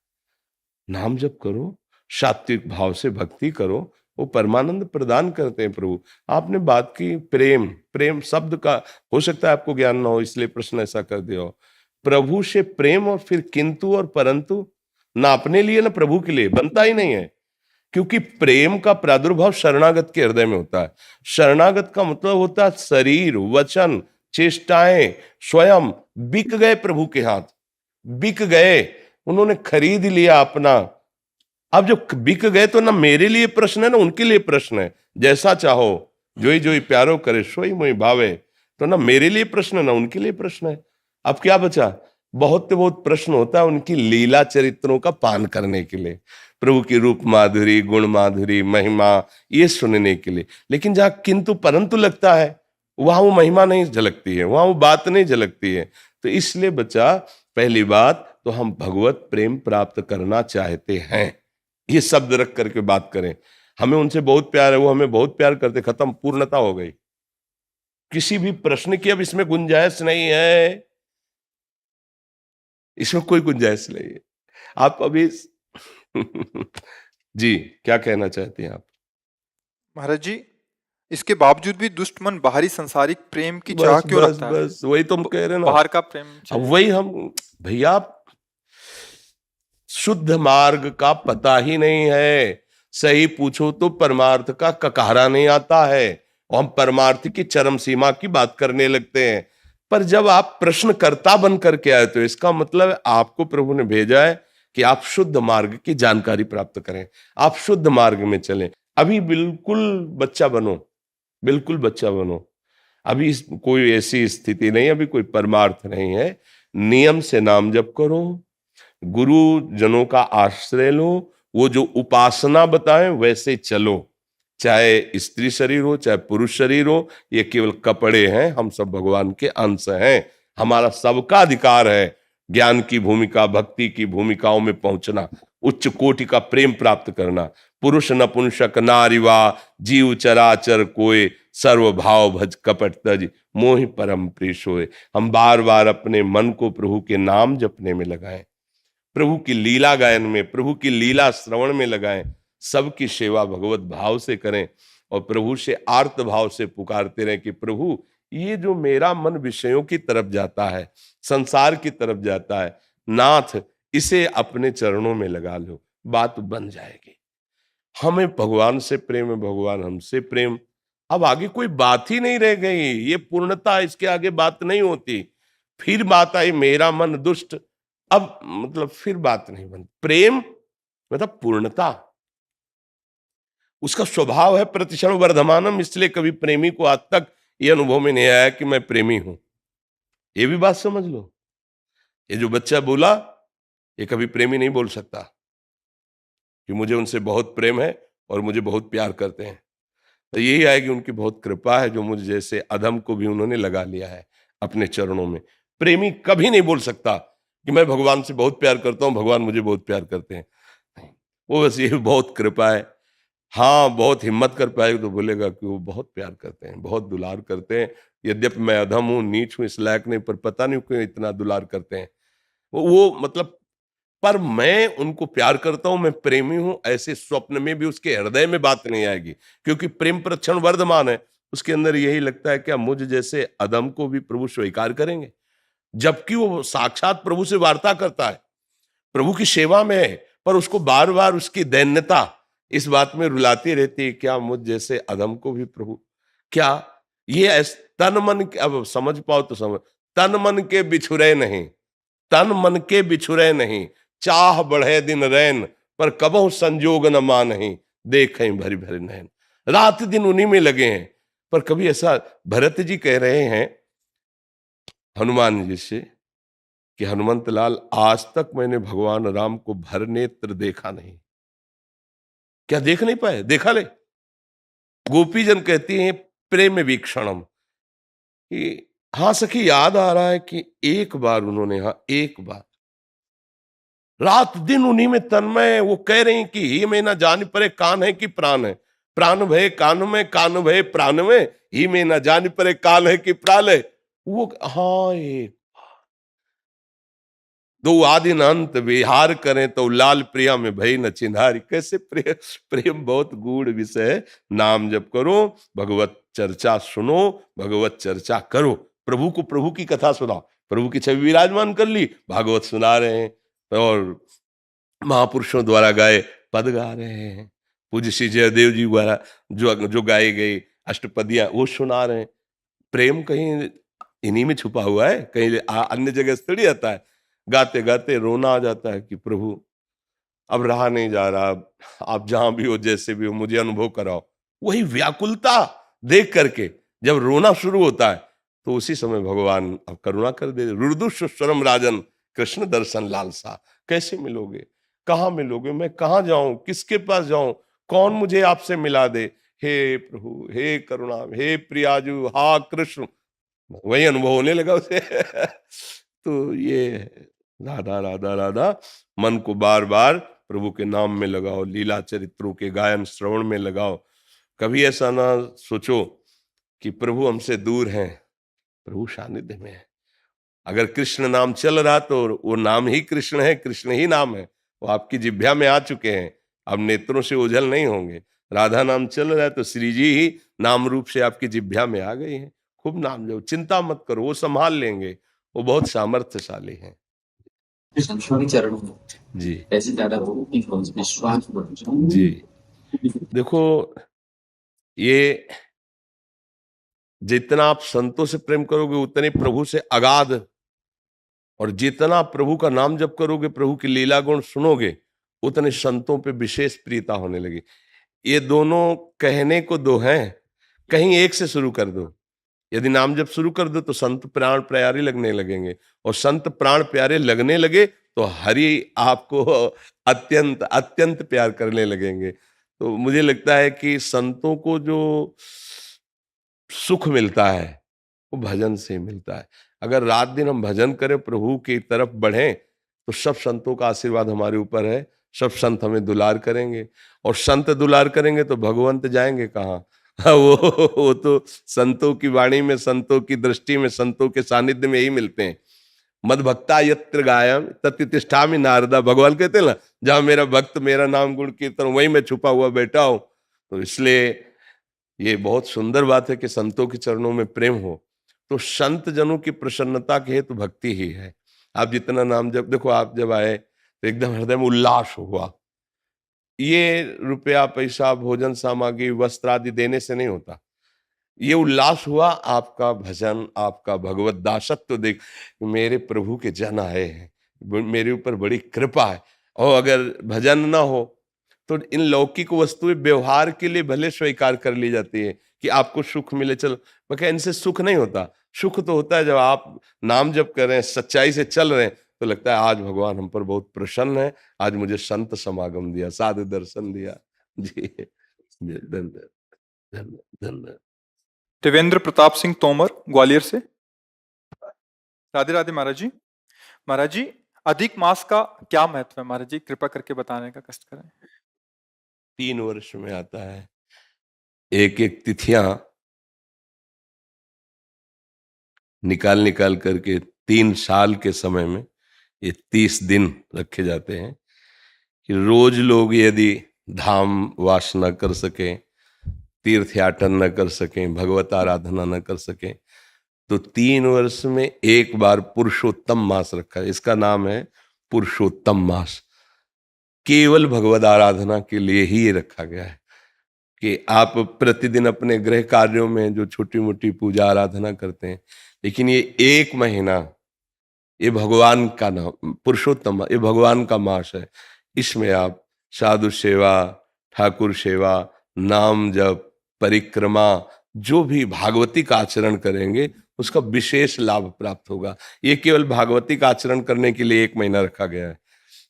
नाम जप करो, सात्विक भाव से भक्ति करो, वो परमानंद प्रदान करते हैं प्रभु। आपने बात की प्रेम, प्रेम शब्द का हो सकता है आपको ज्ञान ना हो, इसलिए प्रश्न ऐसा कर दिया हो। प्रभु से प्रेम और फिर किंतु और परंतु ना अपने लिए ना प्रभु के लिए बनता ही नहीं है। क्योंकि प्रेम का प्रादुर्भाव शरणागत के हृदय में होता है। शरणागत का मतलब होता है शरीर, वचन, चेष्टाएं स्वयं बिक गए प्रभु के हाथ, बिक गए, उन्होंने खरीद लिया अपना। अब जो बिक गए तो ना मेरे लिए प्रश्न है ना उनके लिए प्रश्न है। जैसा चाहो जोई जोई प्यारो करे सोई मोई भावे, तो ना मेरे लिए प्रश्न है ना उनके लिए प्रश्न है। अब क्या बचा? बहुत प्रश्न होता है उनकी लीला चरित्रों का पान करने के लिए, प्रभु की रूप माधुरी, गुण माधुरी, महिमा ये सुनने के लिए। लेकिन जहां किंतु परंतु लगता है वहां वो महिमा नहीं झलकती है, वहां वो बात नहीं झलकती है। तो इसलिए बच्चा, पहली बात तो हम भगवत प्रेम प्राप्त करना चाहते हैं, ये शब्द रख करके बात करें। हमें उनसे बहुत प्यार है, वो हमें बहुत प्यार करते, खत्म, पूर्णता हो गई। किसी भी प्रश्न की अब इसमें गुंजाइश नहीं है, इसमें कोई गुंजाइश नहीं है। आप अभी जी क्या कहना चाहते हैं आप? महाराज जी, इसके बावजूद भी दुष्ट मन बाहरी संसारिक प्रेम की चाह बस क्यों बस रखता है? बस वही तो हम कह रहे हैं ना। बाहर का प्रेम अब चाहिए। वही हम, भैया शुद्ध मार्ग का पता ही नहीं है। सही पूछो तो परमार्थ का ककारा नहीं आता है और हम परमार्थ की चरम सीमा की बात करने लगते हैं। पर जब आप प्रश्नकर्ता बन करके आए तो इसका मतलब आपको प्रभु ने भेजा है कि आप शुद्ध मार्ग की जानकारी प्राप्त करें, आप शुद्ध मार्ग में चलें। अभी बिल्कुल बच्चा बनो, बिल्कुल बच्चा बनो। अभी कोई ऐसी स्थिति नहीं, अभी कोई परमार्थ नहीं है। नियम से नाम जप करो, गुरु जनों का आश्रय लो, वो जो उपासना बताएं वैसे चलो। चाहे स्त्री शरीर हो चाहे पुरुष शरीर हो, ये केवल कपड़े हैं, हम सब भगवान के अंश हैं। हमारा सबका अधिकार है ज्ञान की भूमिका, भक्ति की भूमिकाओं में पहुंचना, उच्च कोटि का प्रेम प्राप्त करना। पुरुष नपुंसक नारीवा जीव चराचर कोय, सर्व भाव भज कपट तज, मोहि परम प्रिय सोय। हम बार बार अपने मन को प्रभु के नाम जपने में लगाएं, प्रभु की लीला गायन में, प्रभु की लीला श्रवण में लगाएं, सबकी सेवा भगवत भाव से करें और प्रभु से आर्त भाव से पुकारते रहें कि प्रभु ये जो मेरा मन विषयों की तरफ जाता है, संसार की तरफ जाता है, नाथ इसे अपने चरणों में लगा लो, बात बन जाएगी। हमें भगवान से प्रेम है, भगवान हमसे प्रेम, अब आगे कोई बात ही नहीं रह गई। ये पूर्णता, इसके आगे बात नहीं होती। फिर बात आई मेरा मन दुष्ट, अब मतलब फिर बात नहीं बनती। प्रेम मतलब पूर्णता, उसका स्वभाव है प्रतिक्षण वर्धमानम। इसलिए कभी प्रेमी को आज तक ये अनुभव में नहीं आया कि मैं प्रेमी हूं। ये भी बात समझ लो, ये जो बच्चा बोला ये कभी प्रेमी नहीं बोल सकता कि मुझे उनसे बहुत प्रेम है और मुझे बहुत प्यार करते हैं। तो यही है कि उनकी बहुत कृपा है जो मुझे जैसे अधम को भी उन्होंने लगा लिया है अपने चरणों में। प्रेमी कभी नहीं बोल सकता कि मैं भगवान से बहुत प्यार करता हूं, भगवान मुझे बहुत प्यार करते हैं। वो बस ये बहुत कृपा है। हाँ, बहुत हिम्मत कर पाएगा तो बोलेगा कि वो बहुत प्यार करते हैं, बहुत दुलार करते हैं। यद्यपि मैं अधम हूँ, नीच हूँ, इस लायक नहीं, पर पता नहीं क्यों इतना दुलार करते हैं वो मतलब। पर मैं उनको प्यार करता हूं, मैं प्रेमी हूं, ऐसे स्वप्न में भी उसके हृदय में बात नहीं आएगी, क्योंकि प्रेम प्रक्षण वर्धमान है। उसके अंदर यही लगता है क्या मुझ जैसे अधम को भी प्रभु स्वीकार करेंगे, जबकि वो साक्षात प्रभु से वार्ता करता है, प्रभु की सेवा में है, पर उसको बार बार उसकी दैन्यता इस बात में रुलाती रहती है, क्या मुझ जैसे अधम को भी प्रभु, क्या ये तन मन, अब समझ पाओ तो समझ, तन मन के बिछुरे नहीं, तन मन के बिछुरे नहीं, चाह बढ़े दिन रैन, पर कबहु संजोग न मानहि, देखें भरी भरी नैन। रात दिन उन्हीं में लगे हैं। पर कभी ऐसा, भरत जी कह रहे हैं हनुमान जी से कि हनुमंत लाल, आज तक मैंने भगवान राम को भर नेत्र देखा नहीं। क्या देख नहीं पाए? देखा ले। गोपीजन कहती हैं प्रेम वीक्षणम, कि हाँ सखी, याद आ रहा है कि एक बार उन्होंने, हाँ एक बार, रात दिन उन्हीं में तन्मय। वो कह रही कि ही में ना जान परे कान है कि प्राण है, प्राण भय कान में, कान भय प्राण में, ही में ना जान परे कान है कि प्राण है। वो हाँ, एक दो आदि अंत विहार करें तो लाल प्रिया में भई न चिन्हारी। कैसे प्रेम, प्रेम बहुत गूढ़ विषय है। नाम जप करो, भगवत चर्चा सुनो, भगवत चर्चा करो, प्रभु को, प्रभु की कथा सुनाओ, प्रभु की छवि विराजमान कर ली, भागवत सुना रहे हैं और महापुरुषों द्वारा गाए पद गा रहे हैं, पूज्य श्री जयदेव जी द्वारा जो गाए गए अष्टपदियां वो सुना रहे हैं। प्रेम कहीं इन्हीं में छुपा हुआ है, कहीं अन्य जगह से थोड़ी आता है। गाते गाते रोना आ जाता है कि प्रभु अब रहा नहीं जा रहा, आप जहां भी हो, जैसे भी हो, मुझे अनुभव कराओ। वही व्याकुलता देख करके जब रोना शुरू होता है तो उसी समय भगवान अब करुणा कर दे। रुदुस्वरम राजन कृष्ण दर्शन लालसा। कैसे मिलोगे, कहाँ मिलोगे, मैं कहाँ जाऊं, किसके पास जाऊं, कौन मुझे आपसे मिला दे। हे प्रभु, हे करुणा, हे प्रियाजू, हा कृष्ण। वही अनुभव होने लगा उसे। तो ये राधा राधा राधा, मन को बार बार प्रभु के नाम में लगाओ, लीला चरित्रों के गायन श्रवण में लगाओ। कभी ऐसा ना सोचो कि प्रभु हमसे दूर हैं, प्रभु सानिध्य में है। अगर कृष्ण नाम चल रहा तो वो नाम ही कृष्ण है, कृष्ण ही नाम है, वो आपकी जिह्वा में आ चुके हैं, अब नेत्रों से ओझल नहीं होंगे। राधा नाम चल रहा है तो श्री जी ही नाम रूप से आपकी जिह्वा में आ गई हैं। खूब नाम लो, चिंता मत करो, वो संभाल लेंगे, वो बहुत सामर्थ्यशाली हैं। कृष्ण चरणों में जी ऐसे ज्यादा विश्वास बढ़ जाए। जी। देखो, ये जितना आप संतों से प्रेम करोगे उतने प्रभु से अगाध, और जितना प्रभु का नाम जप करोगे, प्रभु की लीला गुण सुनोगे, उतने संतों पे विशेष प्रीता होने लगी। ये दोनों कहने को दो हैं, कहीं एक से शुरू कर दो। यदि नाम जप शुरू कर दो तो संत प्राण प्यारे लगने लगेंगे, और संत प्राण प्यारे लगने लगे तो हरि आपको अत्यंत अत्यंत प्यार करने लगेंगे। तो मुझे लगता है कि संतों को जो सुख मिलता है वो भजन से मिलता है। अगर रात दिन हम भजन करें, प्रभु की तरफ बढ़ें, तो सब संतों का आशीर्वाद हमारे ऊपर है। सब संत हमें दुलार करेंगे, और संत दुलार करेंगे तो भगवंत जाएंगे कहाँ? वो तो संतों की वाणी में, संतों की दृष्टि में, संतों के सानिध्य में ही मिलते हैं। मद भक्ता यत्र गायम तत्र तिष्ठामि नारदा। भगवान कहते हैं ना, जहां मेरा भक्त मेरा नाम गुण कीर्तन, वहीं मैं छुपा हुआ बैठा हूं। तो इसलिए ये बहुत सुंदर बात है कि संतों के चरणों में प्रेम हो। तो संत जनों की प्रसन्नता के हेतु भक्ति ही है। आप जितना नाम जब देखो, आप जब आए तो एकदम हृदय में उल्लास हुआ। ये रुपया पैसा भोजन सामग्री वस्त्र आदि देने से नहीं होता, ये उल्लास हुआ आपका भजन, आपका भगवत दासत्व देख, मेरे प्रभु के जन आए हैं, मेरे ऊपर बड़ी कृपा है। और अगर भजन ना हो तो इन लौकिक वस्तुएं व्यवहार के लिए भले स्वीकार कर ली जाती है कि आपको सुख मिले, चलो, मगर इनसे सुख नहीं होता। सुख तो होता है जब आप नाम जप कर रहे हैं, सच्चाई से चल रहे हैं, तो लगता है आज भगवान हम पर बहुत प्रसन्न है, आज मुझे संत समागम दिया, साधु दर्शन दिया। जी, धन्यवाद धन्यवाद। देवेंद्र प्रताप सिंह तोमर, ग्वालियर से। राधे राधे महाराज जी। महाराज जी, अधिक मास का क्या महत्व है महाराज जी, कृपा करके बताने का कष्ट करें। 3 वर्ष में आता है, एक एक तिथियां निकाल निकाल करके 3 साल के समय में ये 30 दिन रखे जाते हैं कि रोज लोग यदि धाम वास न कर सकें, तीर्थ याटन न कर सकें, भगवत आराधना न कर सकें, तो 3 वर्ष में एक बार पुरुषोत्तम मास रखा है। इसका नाम है पुरुषोत्तम मास। केवल भगवत आराधना के लिए ही ये रखा गया है कि आप प्रतिदिन अपने गृह कार्यों में जो छोटी मोटी पूजा आराधना करते हैं, लेकिन ये 1 महीना ये भगवान का नाम, पुरुषोत्तम ये भगवान का मास है। इसमें आप साधु सेवा, ठाकुर सेवा, नाम जप, परिक्रमा, जो भी भागवती का आचरण करेंगे उसका विशेष लाभ प्राप्त होगा। ये केवल भागवती का आचरण करने के लिए 1 महीना रखा गया है।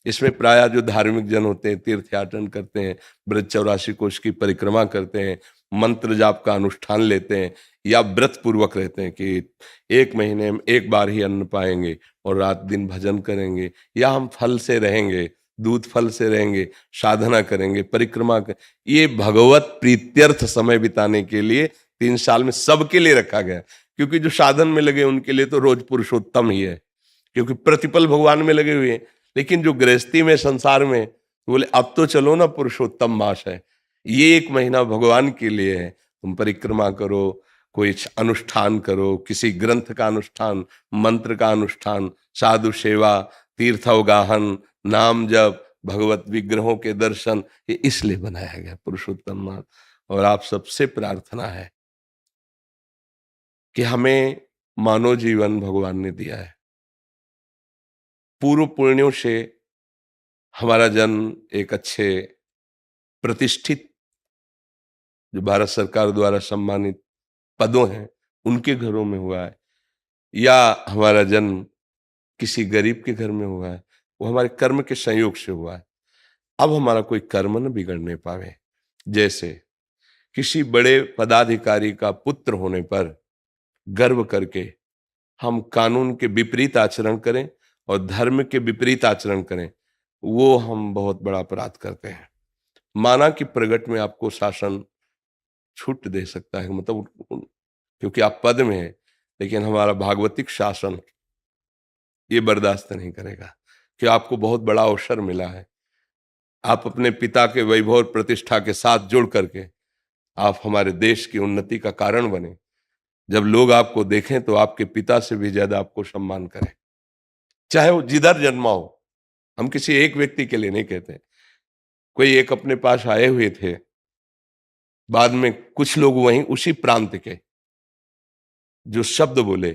इसमें प्रायः जो धार्मिक जन होते हैं तीर्थयाटन करते हैं, ब्रज 84 कोष की परिक्रमा करते हैं, मंत्र जाप का अनुष्ठान लेते हैं, या व्रत पूर्वक रहते हैं कि 1 महीने में 1 बार ही अन्न पाएंगे और रात दिन भजन करेंगे, या हम फल से रहेंगे, दूध फल से रहेंगे, साधना करेंगे, परिक्रमा कर, ये भगवत प्रीत्यर्थ समय बिताने के लिए 3 साल में सबके लिए रखा गया। क्योंकि जो साधन में लगे उनके लिए तो रोज पुरुषोत्तम ही है, क्योंकि प्रतिपल भगवान में लगे हुए हैं। लेकिन जो गृहस्थी में, संसार में, बोले अब तो चलो ना, पुरुषोत्तम मास है, ये 1 महीना भगवान के लिए है। तुम परिक्रमा करो, कोई अनुष्ठान करो, किसी ग्रंथ का अनुष्ठान, मंत्र का अनुष्ठान, साधु सेवा, तीर्थावगाहन, नाम जप, भगवत विग्रहों के दर्शन, ये इसलिए बनाया गया पुरुषोत्तम मास। और आप सबसे प्रार्थना है कि हमें मानव जीवन भगवान ने दिया है, पूर्व पुण्यों से हमारा जन्म एक अच्छे प्रतिष्ठित, जो भारत सरकार द्वारा सम्मानित पदों हैं उनके घरों में हुआ है, या हमारा जन्म किसी गरीब के घर में हुआ है, वो हमारे कर्म के संयोग से हुआ है। अब हमारा कोई कर्म न बिगड़ने पावे। जैसे किसी बड़े पदाधिकारी का पुत्र होने पर गर्व करके हम कानून के विपरीत आचरण करें और धर्म के विपरीत आचरण करें, वो हम बहुत बड़ा अपराध करते हैं। माना कि प्रगट में आपको शासन छूट दे सकता है, मतलब क्योंकि आप पद में हैं, लेकिन हमारा भागवतिक शासन ये बर्दाश्त नहीं करेगा कि आपको बहुत बड़ा अवसर मिला है। आप अपने पिता के वैभव और प्रतिष्ठा के साथ जुड़ करके आप हमारे देश की उन्नति का कारण बने। जब लोग आपको देखें तो आपके पिता से भी ज्यादा आपको सम्मान करें, चाहे वो जिधर जन्मा हो। हम किसी एक व्यक्ति के लिए नहीं कहते। कोई एक अपने पास आए हुए थे, बाद में कुछ लोग वहीं उसी प्रांत के जो शब्द बोले,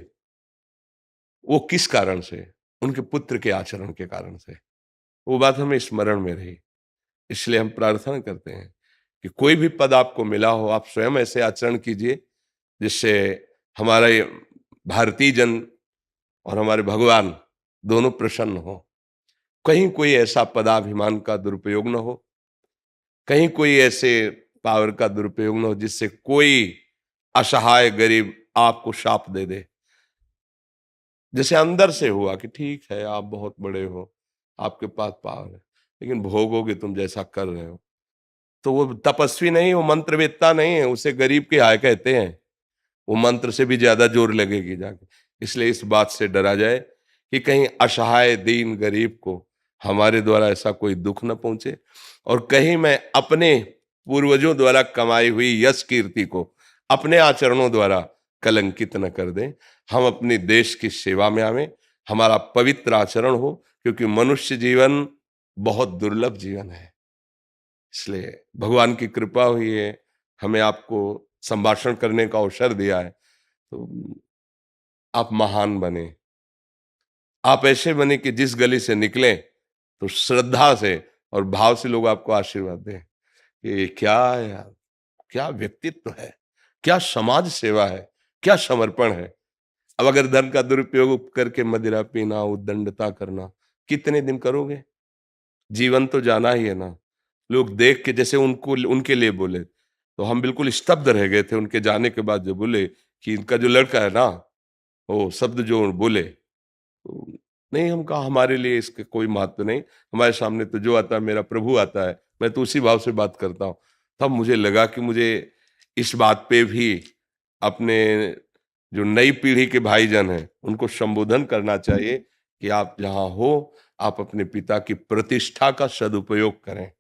वो किस कारण से? उनके पुत्र के आचरण के कारण से। वो बात हमें स्मरण में रही। इसलिए हम प्रार्थना करते हैं कि कोई भी पद आपको मिला हो, आप स्वयं ऐसे आचरण कीजिए जिससे हमारा ये भारतीय जन और हमारे भगवान दोनों प्रसन्न हो। कहीं कोई ऐसा पदाभिमान का दुरुपयोग न हो, कहीं कोई ऐसे पावर का दुरुपयोग न हो जिससे कोई असहाय गरीब आपको शाप दे दे। जैसे अंदर से हुआ कि ठीक है, आप बहुत बड़े हो, आपके पास पावर है, लेकिन भोगोगे तुम जैसा कर रहे हो। तो वो तपस्वी नहीं, वो मंत्रवेत्ता नहीं है, उसे गरीब के हाय कहते हैं। वो मंत्र से भी ज्यादा जोर लगेगी जाके। इसलिए इस बात से डरा जाए कि कहीं असहाय दीन गरीब को हमारे द्वारा ऐसा कोई दुख न पहुंचे, और कहीं मैं अपने पूर्वजों द्वारा कमाई हुई यश कीर्ति को अपने आचरणों द्वारा कलंकित न कर दें। हम अपने देश की सेवा में आवें, हमारा पवित्र आचरण हो, क्योंकि मनुष्य जीवन बहुत दुर्लभ जीवन है। इसलिए भगवान की कृपा हुई है, हमें आपको संभाषण करने का अवसर दिया है, तो आप महान बने। आप ऐसे बने कि जिस गली से निकलें तो श्रद्धा से और भाव से लोग आपको आशीर्वाद दें कि क्या है यार, क्या व्यक्तित्व है, क्या समाज सेवा है, क्या समर्पण है। अब अगर धन का दुरुपयोग करके मदिरा पीना, उद्दंडता करना, कितने दिन करोगे? जीवन तो जाना ही है ना। लोग देख के जैसे उनको उनके लिए बोले, तो हम बिल्कुल स्तब्ध रह गए थे उनके जाने के बाद। जो बोले कि इनका जो लड़का है ना, वो शब्द जो बोले, तो नहीं, हम कहा हमारे लिए इसके कोई महत्व नहीं, हमारे सामने तो जो आता है मेरा प्रभु आता है, मैं तो उसी भाव से बात करता हूँ। तब मुझे लगा कि मुझे इस बात पे भी अपने जो नई पीढ़ी के भाईजन हैं उनको संबोधन करना चाहिए कि आप जहाँ हो, आप अपने पिता की प्रतिष्ठा का सदुपयोग करें,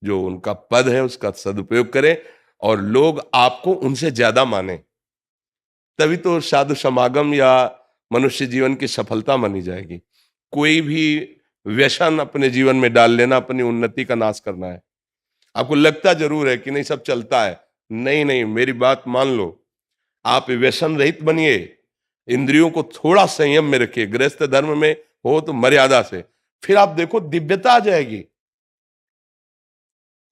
जो उनका पद है उसका सदुपयोग करें, और लोग आपको उनसे ज्यादा माने। तभी तो साधु समागम या मनुष्य जीवन की सफलता मानी जाएगी। कोई भी व्यसन अपने जीवन में डाल लेना अपनी उन्नति का नाश करना है। आपको लगता जरूर है कि नहीं सब चलता है, नहीं नहीं, मेरी बात मान लो। आप व्यसन रहित बनिए, इंद्रियों को थोड़ा संयम में रखिए, गृहस्थ धर्म में हो तो मर्यादा से, फिर आप देखो दिव्यता आ जाएगी।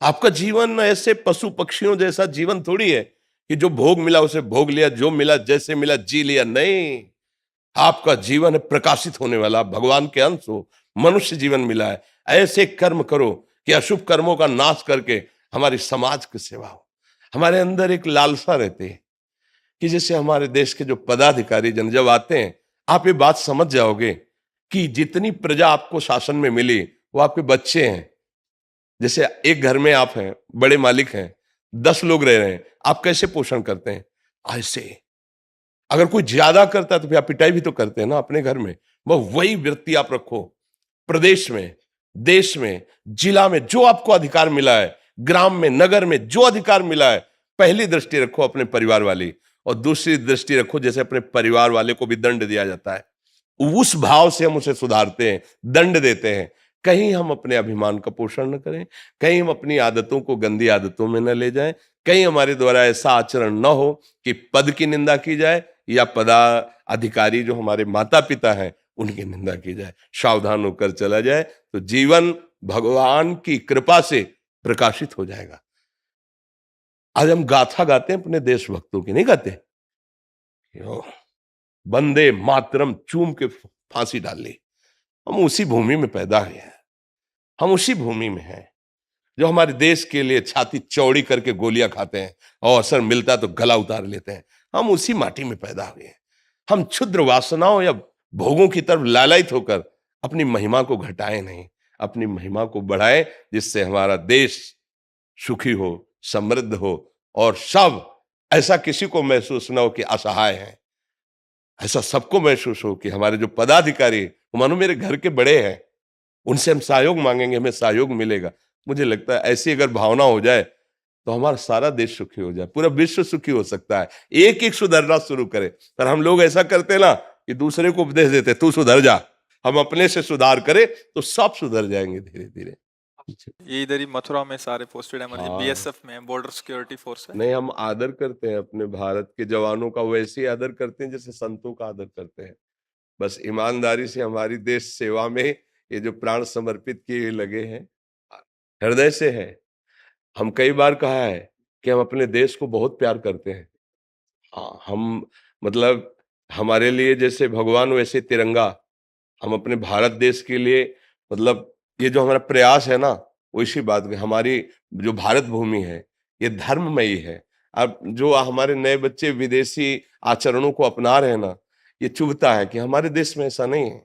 आपका जीवन ऐसे पशु पक्षियों जैसा जीवन थोड़ी है कि जो भोग मिला उसे भोग लिया, जो मिला जैसे मिला जी लिया। नहीं, आपका जीवन है प्रकाशित होने वाला, भगवान के अंश हो, मनुष्य जीवन मिला है। ऐसे कर्म करो कि अशुभ कर्मों का नाश करके हमारी समाज की सेवा हो। हमारे अंदर एक लालसा रहती है कि जैसे हमारे देश के जो पदाधिकारी जन जब आते हैं, आप ये बात समझ जाओगे कि जितनी प्रजा आपको शासन में मिली वो आपके बच्चे हैं। जैसे एक घर में आप हैं, बड़े मालिक हैं, 10 लोग रह रहे हैं, आप कैसे पोषण करते हैं? ऐसे। अगर कोई ज्यादा करता है तो फिर आप पिटाई भी तो करते हैं ना अपने घर में। वही वृत्ति आप रखो प्रदेश में, देश में, जिला में, जो आपको अधिकार मिला है, ग्राम में, नगर में जो अधिकार मिला है, पहली दृष्टि रखो अपने परिवार वाली, और दूसरी दृष्टि रखो जैसे अपने परिवार वाले को भी दंड दिया जाता है, उस भाव से हम उसे सुधारते हैं, दंड देते हैं। कहीं हम अपने अभिमान का पोषण न करें, कहीं हम अपनी आदतों को गंदी आदतों में न ले जाएं, कहीं हमारे द्वारा ऐसा आचरण न हो कि पद की निंदा की जाए या पदाधिकारी जो हमारे माता पिता हैं उनकी निंदा की जाए। सावधान होकर चला जाए तो जीवन भगवान की कृपा से प्रकाशित हो जाएगा। आज हम गाथा गाते हैं अपने देशभक्तों की, नहीं गाते? वंदे मातरम चूम के फांसी डाल ली। हम उसी भूमि में पैदा हुए हैं, हम उसी भूमि में हैं जो हमारे देश के लिए छाती चौड़ी करके गोलियां खाते हैं और अवसर मिलता तो गला उतार लेते हैं। हम उसी माटी में पैदा हुए हैं। हम क्षुद्र वासनाओं या भोगों की तरफ लालायित होकर अपनी महिमा को घटाएं नहीं, अपनी महिमा को बढ़ाएं, जिससे हमारा देश सुखी हो, समृद्ध हो और सब ऐसा किसी को महसूस ना हो कि असहाय है। ऐसा सबको महसूस हो कि हमारे जो पदाधिकारी मानो मेरे घर के बड़े हैं, उनसे हम सहयोग मांगेंगे, हमें सहयोग मिलेगा। मुझे लगता है ऐसी अगर भावना हो जाए तो हमारा सारा देश सुखी हो जाए, पूरा विश्व सुखी हो सकता है। एक एक सुधरना शुरू करे। पर हम लोग ऐसा करते ना कि दूसरे को उपदेश देते तू सुधर जा। हम अपने से सुधार करें तो सब सुधर जाएंगे धीरे धीरे। ये इधर ही मथुरा में सारे पोस्टेड है, मतलब हाँ। बीएसएफ में, बॉर्डर सिक्योरिटी फोर्स है। नहीं, हम आदर करते हैं अपने भारत के जवानों का, वैसे ही आदर करते हैं जैसे संतों का आदर करते हैं। बस ईमानदारी से हमारी देश सेवा में ये जो प्राण समर्पित किए लगे हैं, हृदय से है। हम कई बार कहा है कि हम अपने देश को बहुत प्यार करते हैं। हाँ, हम मतलब हमारे लिए जैसे भगवान वैसे तिरंगा। हम अपने भारत देश के लिए मतलब ये जो हमारा प्रयास है ना, वो इसी बात की, हमारी जो भारत भूमि है ये धर्ममयी है। अब जो हमारे नए बच्चे विदेशी आचरणों को अपना रहे हैं ना, ये चुभता है कि हमारे देश में ऐसा नहीं है।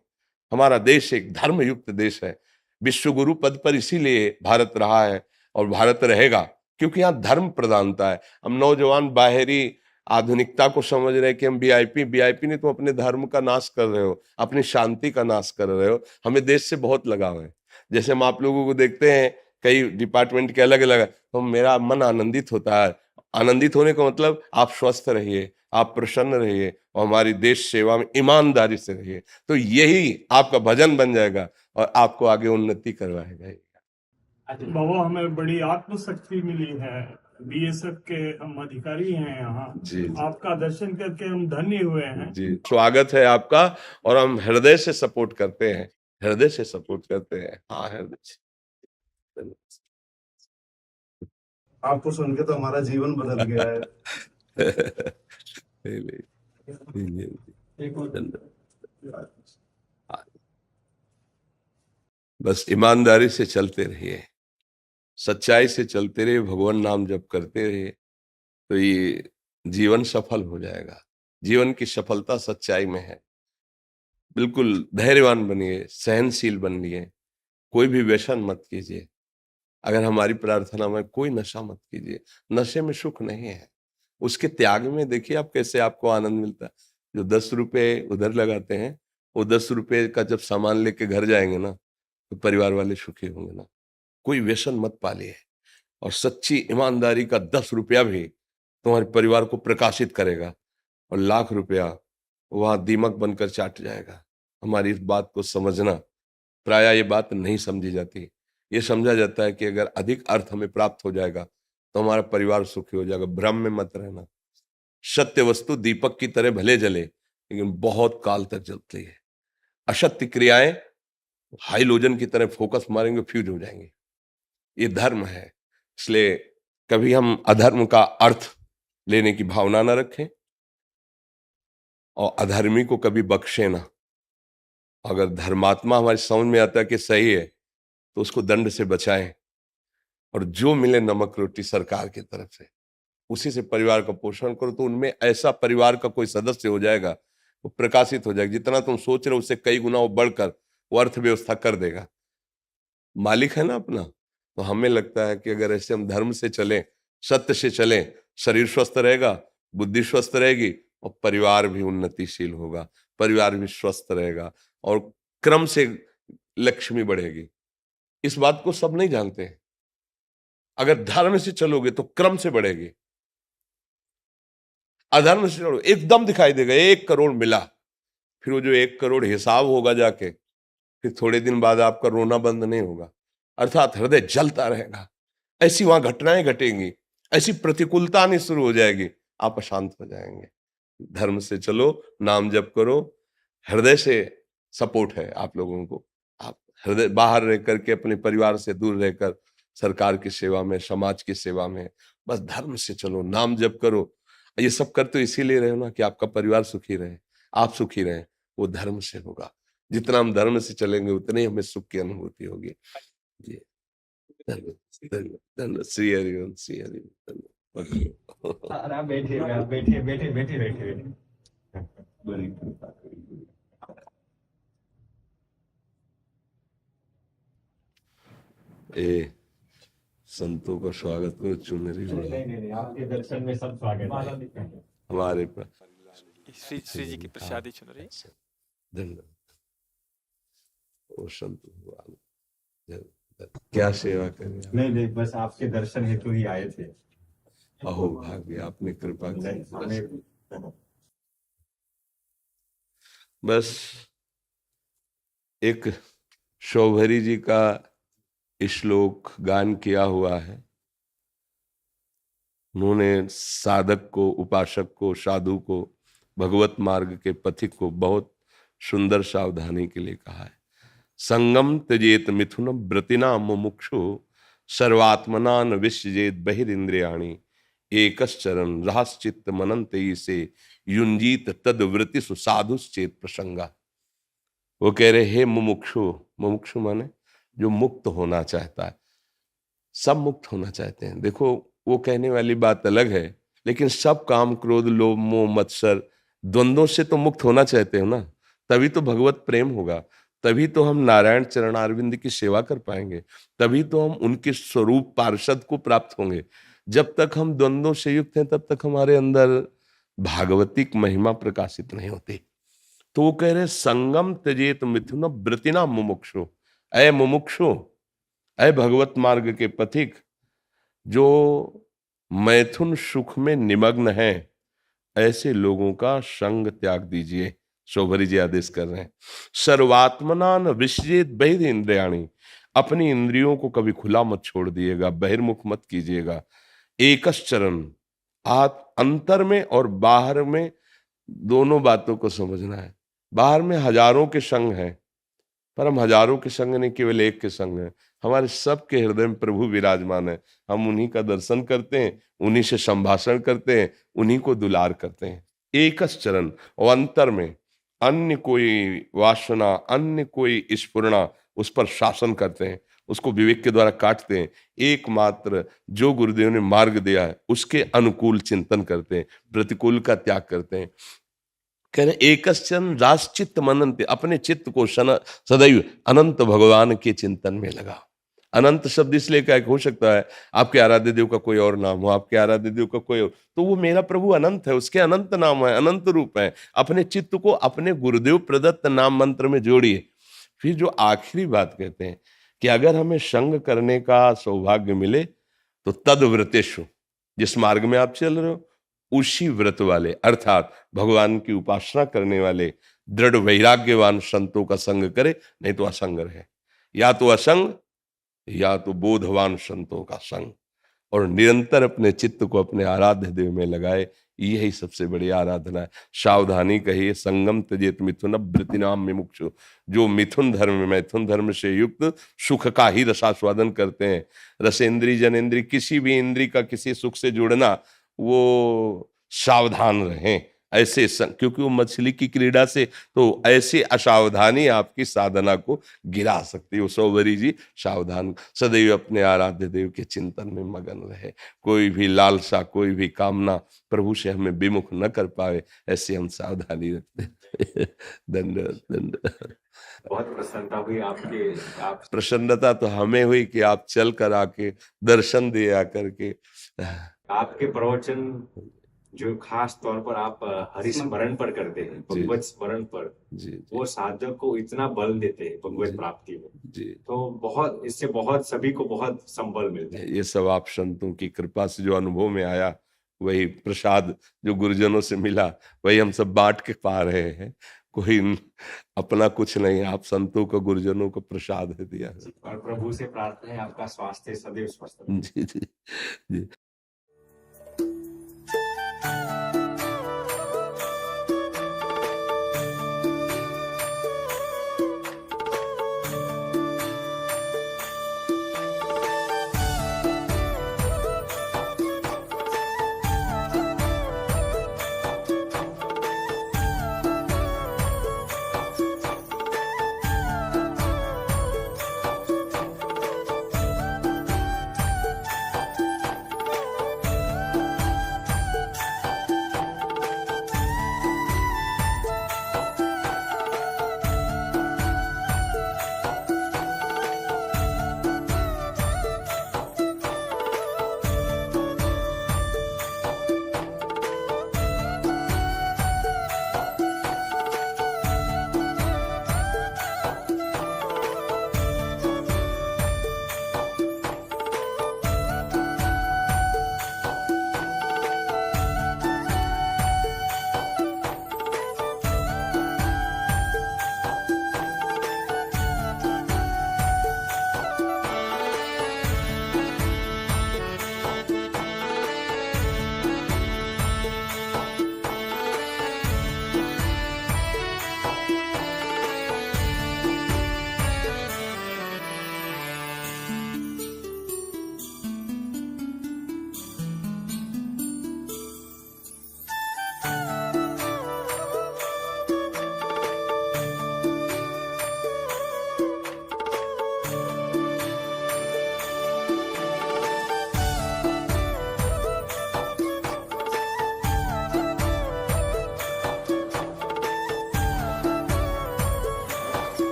हमारा देश एक धर्मयुक्त देश है। विश्व गुरु पद पर इसीलिए भारत रहा है और भारत रहेगा क्योंकि यहाँ धर्म प्रधानता है। हम नौजवान बाहरी आधुनिकता को समझ रहे हैं कि हम वीआईपी नहीं, तुम अपने धर्म का नाश कर रहे हो, अपनी शांति का नाश कर रहे हो। हमें देश से बहुत लगाव है। जैसे हम आप लोगों को देखते हैं कई डिपार्टमेंट के अलग अलग, तो मेरा मन आनंदित होता है। आनंदित होने का मतलब आप स्वस्थ रहिए, आप प्रसन्न रहिए और हमारी देश सेवा में ईमानदारी से रहिए, तो यही आपका भजन बन जाएगा और आपको आगे उन्नति करवाएगा। बाबा, हमें बड़ी आत्मशक्ति मिली है। बीएसएफ के हम अधिकारी हैं यहाँ। जी, जी। आपका दर्शन करके हम धन्य हुए हैं। जी, स्वागत है आपका और हम हृदय से सपोर्ट करते हैं, हृदय से सपोर्ट करते हैं। हाँ, हृदय से। आपको सुन के तो हमारा जीवन बदल गया है। बस ईमानदारी से चलते रहिए, सच्चाई से चलते रहिए, भगवान नाम जप करते रहिए, तो ये जीवन सफल हो जाएगा। जीवन की सफलता सच्चाई में है। बिल्कुल धैर्यवान बनिए, सहनशील बनिए, कोई भी व्यसन मत कीजिए। अगर हमारी प्रार्थना में कोई नशा मत कीजिए। नशे में सुख नहीं है, उसके त्याग में देखिए आप कैसे आपको आनंद मिलता है। जो 10 रुपए उधर लगाते हैं, वो 10 रुपए का जब सामान लेके घर जाएंगे ना, तो परिवार वाले सुखी होंगे ना। कोई व्यसन मत पालिए और सच्ची ईमानदारी का 10 रुपया भी तुम्हारे परिवार को प्रकाशित करेगा और लाख रुपया वहां दीमक बनकर चाट जाएगा। हमारी इस बात को समझना, प्रायः ये बात नहीं समझी जाती। ये समझा जाता है कि अगर अधिक अर्थ हमें प्राप्त हो जाएगा तो हमारा परिवार सुखी हो जाएगा। भ्रम में मत रहना। सत्य वस्तु दीपक की तरह भले जले, लेकिन बहुत काल तक चलती है। असत्य क्रियाएं हाइलोजन की तरह फोकस मारेंगे, फ्यूज हो जाएंगे। ये धर्म है, इसलिए कभी हम अधर्म का अर्थ लेने की भावना ना रखें और अधर्मी को कभी बख्शे ना। अगर धर्मात्मा हमारी समझ में आता है कि सही है तो उसको दंड से बचाएं, और जो मिले नमक रोटी सरकार की तरफ से उसी से परिवार का पोषण करो, तो उनमें ऐसा परिवार का कोई सदस्य हो जाएगा, वो प्रकाशित हो जाएगा। जितना तुम सोच रहे हो उससे कई गुना वो बढ़कर वो अर्थव्यवस्था कर देगा। मालिक है ना अपना। तो हमें लगता है कि अगर ऐसे हम धर्म से चलें, सत्य से चलें, शरीर स्वस्थ रहेगा, बुद्धि स्वस्थ रहेगी और परिवार भी उन्नतिशील होगा, परिवार भी स्वस्थ रहेगा और क्रम से लक्ष्मी बढ़ेगी। इस बात को सब नहीं जानते हैं। अगर धर्म से चलोगे तो क्रम से बढ़ेगी, अधर्म से चलो एकदम दिखाई देगा 1 करोड़ मिला, फिर वो जो 1 करोड़ हिसाब होगा जाके, फिर थोड़े दिन बाद आपका रोना बंद नहीं होगा, अर्थात हृदय जलता रहेगा। ऐसी वहां घटनाएं घटेंगी, ऐसी प्रतिकूलता आनी शुरू हो जाएगी, आप अशांत हो जाएंगे। धर्म से चलो, नाम जप करो, हृदय से सपोर्ट है आप लोगों को। आप हृदय बाहर रह करके अपने परिवार से दूर रहकर सरकार की सेवा में, समाज की सेवा में, बस धर्म से चलो, नाम जप करो। ये सब करते तो इसीलिए रहे ना कि आपका परिवार सुखी रहे, आप सुखी रहे। वो धर्म से होगा। जितना हम धर्म से चलेंगे उतने ही हमें सुख की अनुभूति होगी। जी धन्यवाद, धन्यवाद, धन्यवाद। श्री हरिओम, श्री हरिओम। धन्यवाद। अरे आप बैठिए, आप बैठिए, बैठिए, बैठिए, बैठिए, बैठिए। ए संतों का स्वागत करो, चुनरी नहीं, नहीं, नहीं, आपके दर्शन में सब स्वागत है। हमारे पर श्री जी की प्रसादी चुन रही। धन्यवाद। ओ संत भगवान, क्या सेवा करें। नहीं, नहीं, बस आपके दर्शन हेतु ही आए थे। अहो भाग्य, आपने कृपा नहीं, की। हमें बस एक शौभरी जी का श्लोक गान किया हुआ है। उन्होंने साधक को, उपासक को, साधु को, भगवत मार्ग के पथिक को बहुत सुंदर सावधानी के लिए कहा है। संगम त्यजेत मिथुन व्रतिना मुमुक्षु सर्वात्मना न विसृजेत बहिरिंद्रियाणि एकश्चरण रहश्चित्त मनंते से युंजीत तद्वृत्ति साधुश्चेत प्रसंगा। वो कह रहे हे मुमुक्षु, मुमुक्षु माने जो मुक्त होना चाहता है। सब मुक्त होना चाहते हैं। देखो वो कहने वाली बात अलग है, लेकिन सब काम, क्रोध, लोभ, मोह, मत्सर, द्वंद्वों से तो मुक्त होना चाहते हो ना। तभी तो भगवत प्रेम होगा, तभी तो हम नारायण चरणारविंद की सेवा कर पाएंगे, तभी तो हम उनके स्वरूप पार्षद को प्राप्त होंगे। जब तक हम द्वंद्वों से युक्त हैं तब तक हमारे अंदर भागवतिक महिमा प्रकाशित नहीं होती। तो वो कह रहे संगम त्यजेत मिथुन व्रतिना मुमुक्षु। अय मुमुक्षु, अय भगवत मार्ग के पथिक, जो मैथुन सुख में निमग्न है, ऐसे लोगों का संग त्याग दीजिए। शौभरी जी आदेश कर रहे हैं। सर्वात्मना न विसृजेत बहिरिंद्रियाणि, अपनी इंद्रियों को कभी खुला मत छोड़ दिएगा, बहिर्मुख मत कीजिएगा। एकश्चरण, आप अंतर में और बाहर में दोनों बातों को समझना है। बाहर में हजारों के संग हैं, पर हम हजारों के संग नहीं, केवल एक के संग हैं। हमारे सबके हृदय में प्रभु विराजमान है। हम उन्हीं का दर्शन करते हैं, उन्हीं से संभाषण करते हैं, उन्हीं को दुलार करते हैं। एकश्चरण, और अंतर में अन्य कोई वासना, अन्य कोई स्फुरणा, उस पर शासन करते हैं, उसको विवेक के द्वारा काटते हैं। एकमात्र जो गुरुदेव ने मार्ग दिया है उसके अनुकूल चिंतन करते हैं, प्रतिकूल का त्याग करते हैं। कह रहे एकश्चन रासचित्त मनंते, अपने चित्त को सदैव अनंत भगवान के चिंतन में लगा। अनंत शब्द इसलिए क्या हो सकता है आपके आराध्य देव का कोई और नाम हो, आपके आराध्य देव का कोई और, तो वो मेरा प्रभु अनंत है, उसके अनंत नाम है, अनंत रूप है। अपने चित्त को अपने गुरुदेव प्रदत्त नाम मंत्र में जोड़िए। फिर जो आखिरी बात कहते हैं कि अगर हमें संग करने का सौभाग्य मिले तो तद्व्रतेषु, जिस मार्ग में आप चल रहे हो उसी व्रत वाले, अर्थात भगवान की उपासना करने वाले दृढ़ वैराग्यवान संतों का संग करे, नहीं तो असंग रहे। या तो असंग या तो बोधवान संतों का संग। और निरंतर अपने चित्त को अपने आराध्य देव में लगाए, यही सबसे बड़ी आराधना है। सावधानी कहिए, संगम त्यजेत मिथुन वृत्तिनाम विमुक्षु। जो मिथुन धर्म से युक्त सुख का ही रसास्वादन करते हैं, रसेंद्री जनेंद्री, किसी भी इंद्री का किसी सुख से जुड़ना, वो सावधान रहें ऐसे क्योंकि वो मछली की क्रीड़ा से तो ऐसी असावधानी आपकी साधना को गिरा सकती है। सौवरी जी सावधान, सदैव अपने आराध्य देव के चिंतन में मगन रहे। कोई भी लालसा, कोई भी कामना प्रभु से हमें विमुख न कर पाए, ऐसे हम सावधानी रखते। धन्यवाद। बहुत प्रसन्नता हुई आपके, आप प्रसन्नता तो हमें हुई कि आप चल कर आके दर्शन दिया करके। आपके प्रवचन जो खास तौर पर आप हरिस्मरण पर करते हैं, भगवत स्मरण पर, जी वो साधक को इतना बल देते हैं भगवत प्राप्ति में, जी, तो बहुत इससे बहुत सभी को बहुत संबल मिलता है। ये सब आप संतों की कृपा से जो अनुभव में आया, वही प्रसाद जो गुरुजनों से मिला, वही हम सब बांट के पा रहे हैं। कोई अपना कुछ नहीं, आप संतों को गुरुजनों को प्रसाद दिया है। और प्रभु से प्रार्थना है आपका स्वास्थ्य सदैव स्वस्थ रहे। जी जी जी।